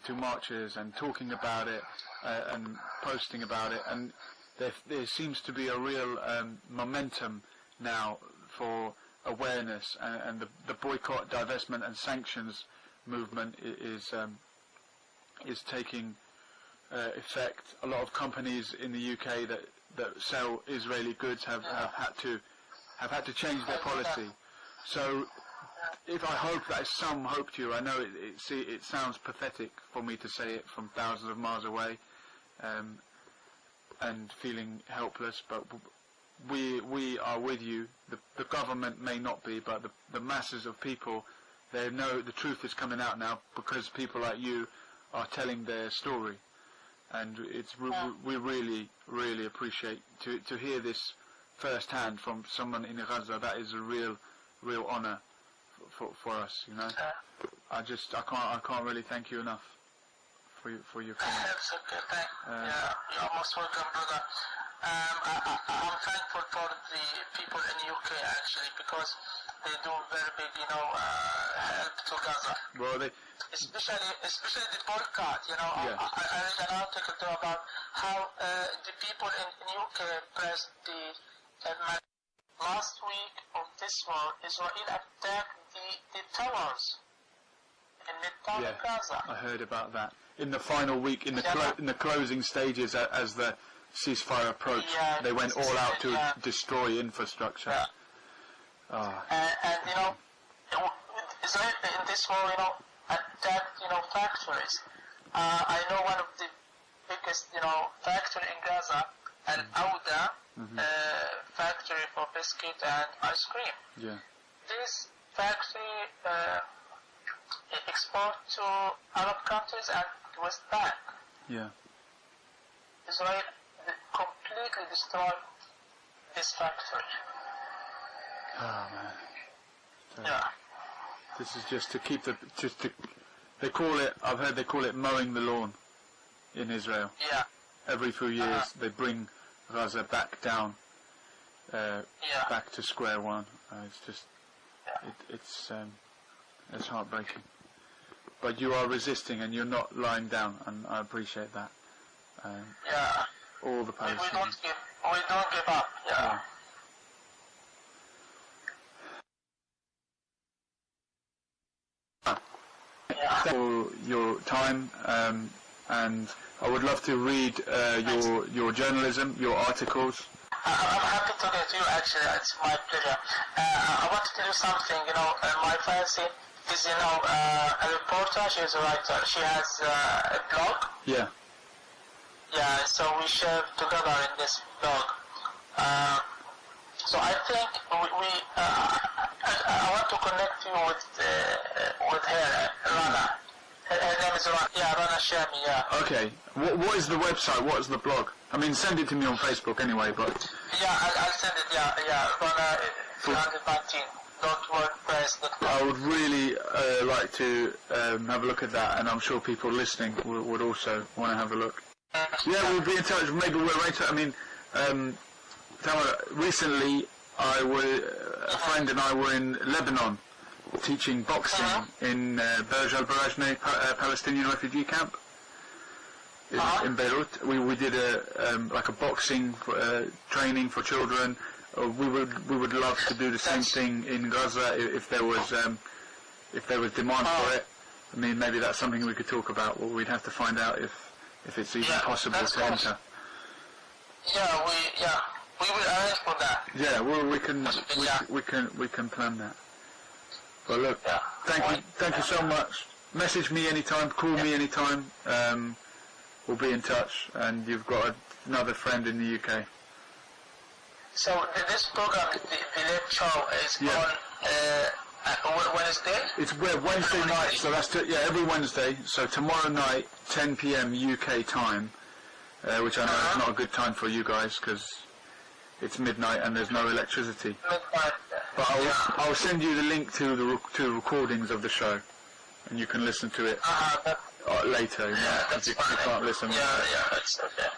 to marches and talking about it and posting about it, and there seems to be a real momentum now for awareness, and the boycott, divestment and sanctions movement is taking effect. A lot of companies in the UK that sell Israeli goods have had to change their policy. So if I hope that is some hope to you, I know it sounds pathetic for me to say it from thousands of miles away, and feeling helpless, but we are with you. The government may not be, but the masses of people, they know the truth is coming out now because people like you are telling their story, and we really appreciate to hear this firsthand from someone in Gaza. That is a real honour for us. I can't really thank you enough for your comment. That's okay, thank you're most welcome, brother. I'm thankful for the people in UK actually, because they do very big, help to Gaza. Well, especially the boycott. I read an article too about how the people in UK pressed the last week of this war. Israel attacked the towers in Midtown Gaza. I heard about that. In the final week, in the closing stages, as the ceasefire approached, they went all out to destroy infrastructure. Yeah. And Israel in this war, attacked, factories. I know one of the biggest, factory in Gaza, Al Auda factory for biscuit and ice cream. Yeah. This factory export to Arab countries and West Bank. Yeah. Israel completely destroyed this factory. Oh man. So Yeah. this is just to keep they call it, I've heard they call it mowing the lawn in Israel. Yeah. Every few years they bring Gaza back down, back to square one. It's just, it's heartbreaking. But you are resisting and you're not lying down, and I appreciate that. Yeah. All the Palestinians. We don't give up. Yeah. For your time, and I would love to read your journalism, your articles. I'm happy to get you, actually. It's my pleasure. I want to tell you something. My fiancée is, a reporter. She's a writer. She has a blog. Yeah. Yeah, so we share together in this blog. So I think I want to connect you with her, Rana. Her name is Rana. Yeah, Rana Shami. Yeah. Okay. What is the website? What is the blog? I mean, send it to me on Facebook anyway. But yeah, I'll send it. Yeah. Rana 319. .wordpress.com. I would really like to have a look at that, and I'm sure people listening would also want to have a look. Yeah, we'll be in touch. Maybe we'll arrange it. I mean, Tamer, recently a friend and I were in Lebanon teaching boxing in Burj al-Barajne, Palestinian refugee camp in Beirut. We did a boxing training for children. We would love to do the same thing in Gaza if there was demand for it. I mean, maybe that's something we could talk about. Well, we'd have to find out if it's even possible to enter. Yeah, we will arrange for that. Yeah, well, we can plan that. But look, thank you so much. Message me anytime, call me anytime. We'll be in touch, and you've got another friend in the UK. So this program, the late show, is on Wednesday? It's Wednesday night, so that's every Wednesday. So tomorrow night, 10 p.m. UK time, which I know is not a good time for you guys because it's midnight and there's no electricity. Midnight. But I'll send you the link to the recordings of the show, and you can listen to it later. That's if fine. You can't listen. That's okay.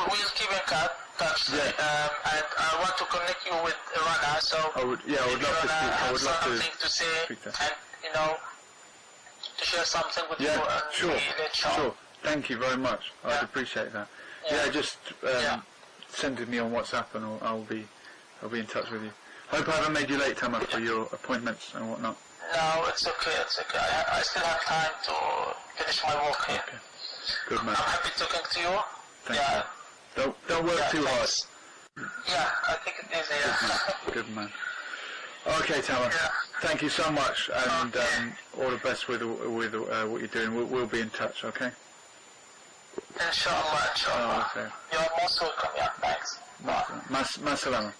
We'll keep in touch. And I want to connect you with Rana, so I would love to speak. I would love something to say and to share something with you. Sure. Thank you very much. I'd appreciate that. Just send it me on WhatsApp, and I'll be in touch with you. Hope I haven't made you late, Tamer, for your appointments and whatnot. No, it's okay. I still have time to finish my work here. Okay. Good man. I'm happy talking to you. Thank you. Don't work too hard. Yeah, I think it is. Good man. Okay, Tamer. Thank you so much, and all the best with what you're doing. We'll be in touch. Okay. Inshallah. Okay. You're most welcome. Yeah, thanks. Ma salama.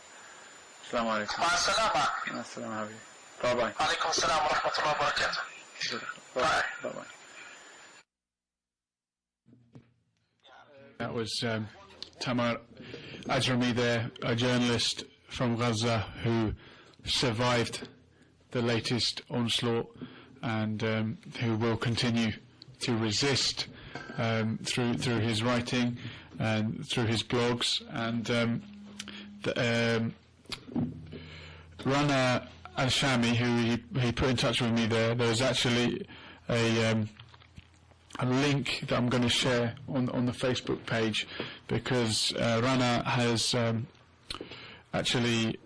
Assalamu alaikum. Ma salama. Assalamu alaikum. Bye bye. Alaikum salam wa rahmatullahi wa barakatuh. Bye bye. That was Tamer Ajrami there, a journalist from Gaza who survived the latest onslaught and who will continue to resist through his writing and through his blogs. And Rana Al-Shami, who he put in touch with me there was actually a link that I'm going to share on the Facebook page, because Rana has actually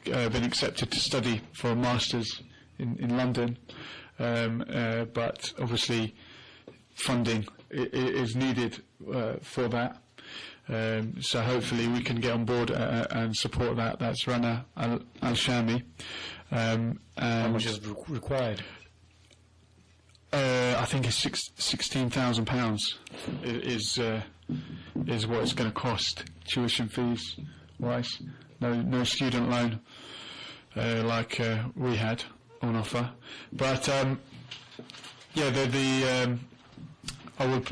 been accepted to study for a master's in London, but obviously funding is needed for that. So hopefully we can get on board and support that. That's Rana Al-Shami. How much is required? I think it's £16,000 is what it's going to cost, tuition fees wise. No student loan like we had on offer. But I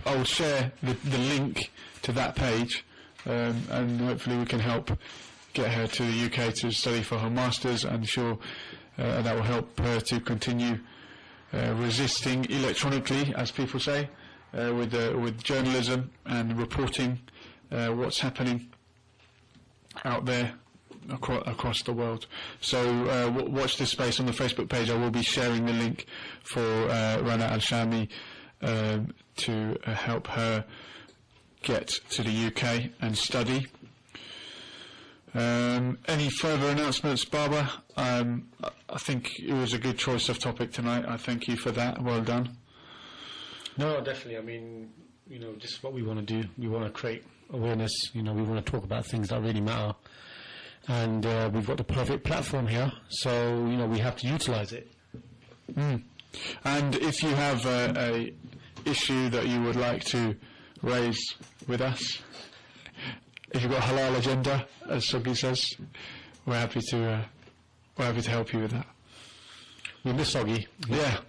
will share the link to that page, and hopefully we can help get her to the UK to study for her masters, and sure that will help her to continue resisting electronically, as people say, with journalism and reporting what's happening out there across the world. So watch this space on the Facebook page. I will be sharing the link for Rana Al-Shami to help her get to the UK and study. Any further announcements, Barbara? I think it was a good choice of topic tonight. I thank you for that. Well done. No, definitely. I mean, just what we want to do. We want to create awareness. We want to talk about things that really matter. And we've got the perfect platform here, so we have to utilize it. And if you have a issue that you would like to raise with us, if you've got a halal agenda, as Sogi says, we're happy to help you with that. We miss Sogi. Yeah,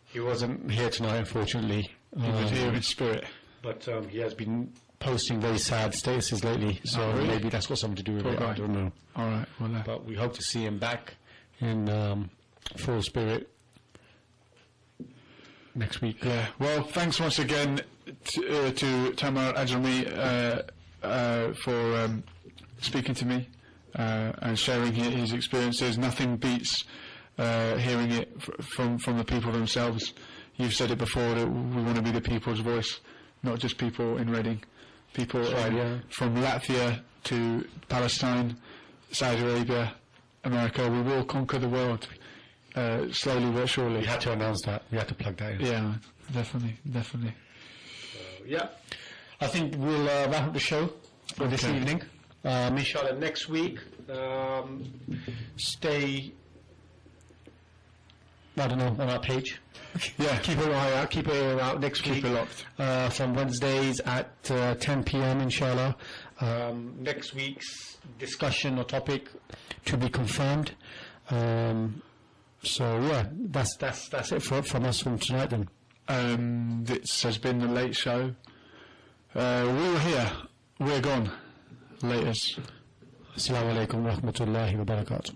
he wasn't here tonight, unfortunately. he was here in spirit, but he has been posting very sad statuses lately, so really? maybe that's got something to do with it. I don't know. All right, well, but we hope to see him back in full spirit next week. Yeah. Well, thanks once again to Tamer Ajrami for speaking to me and sharing his experiences. Nothing beats hearing it from the people themselves. You've said it before that we want to be the people's voice, not just people in Reading. People from Latvia to Palestine, Saudi Arabia, America. We will conquer the world slowly but surely. We had to announce that. We had to plug that in. Yeah, definitely. Yeah. I think we'll wrap up the show for this evening. Inshallah, next week, stay, on our page. Yeah. Keep an eye out, keep an ear out next week. Keep it locked. From Wednesdays at 10 p.m, inshallah. Next week's discussion or topic to be confirmed. So, yeah, that's it from us from tonight then. This has been the Late Show. We're here. We're gone. Laters. Assalamu alaikum wa rahmatullahi wa barakatuh.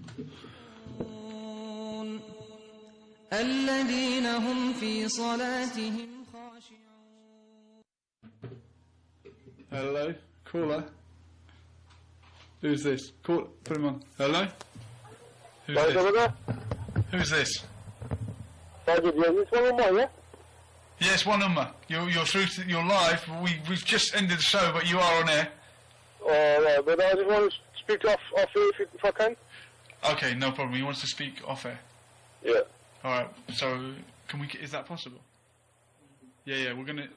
الذين هم في صلاتهم خاشعون. Hello, caller. Who's this? Put him on. Hello. Who's this? Yes, one number. You're through. You're live. We've just ended the show, but you are on air. Right, but I just want to speak off air if I can. Okay, no problem. He wants to speak off air. Yeah. All right. So, can we? Is that possible? Yeah. We're gonna.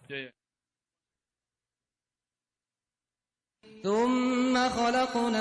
Yeah. ثم خلقنا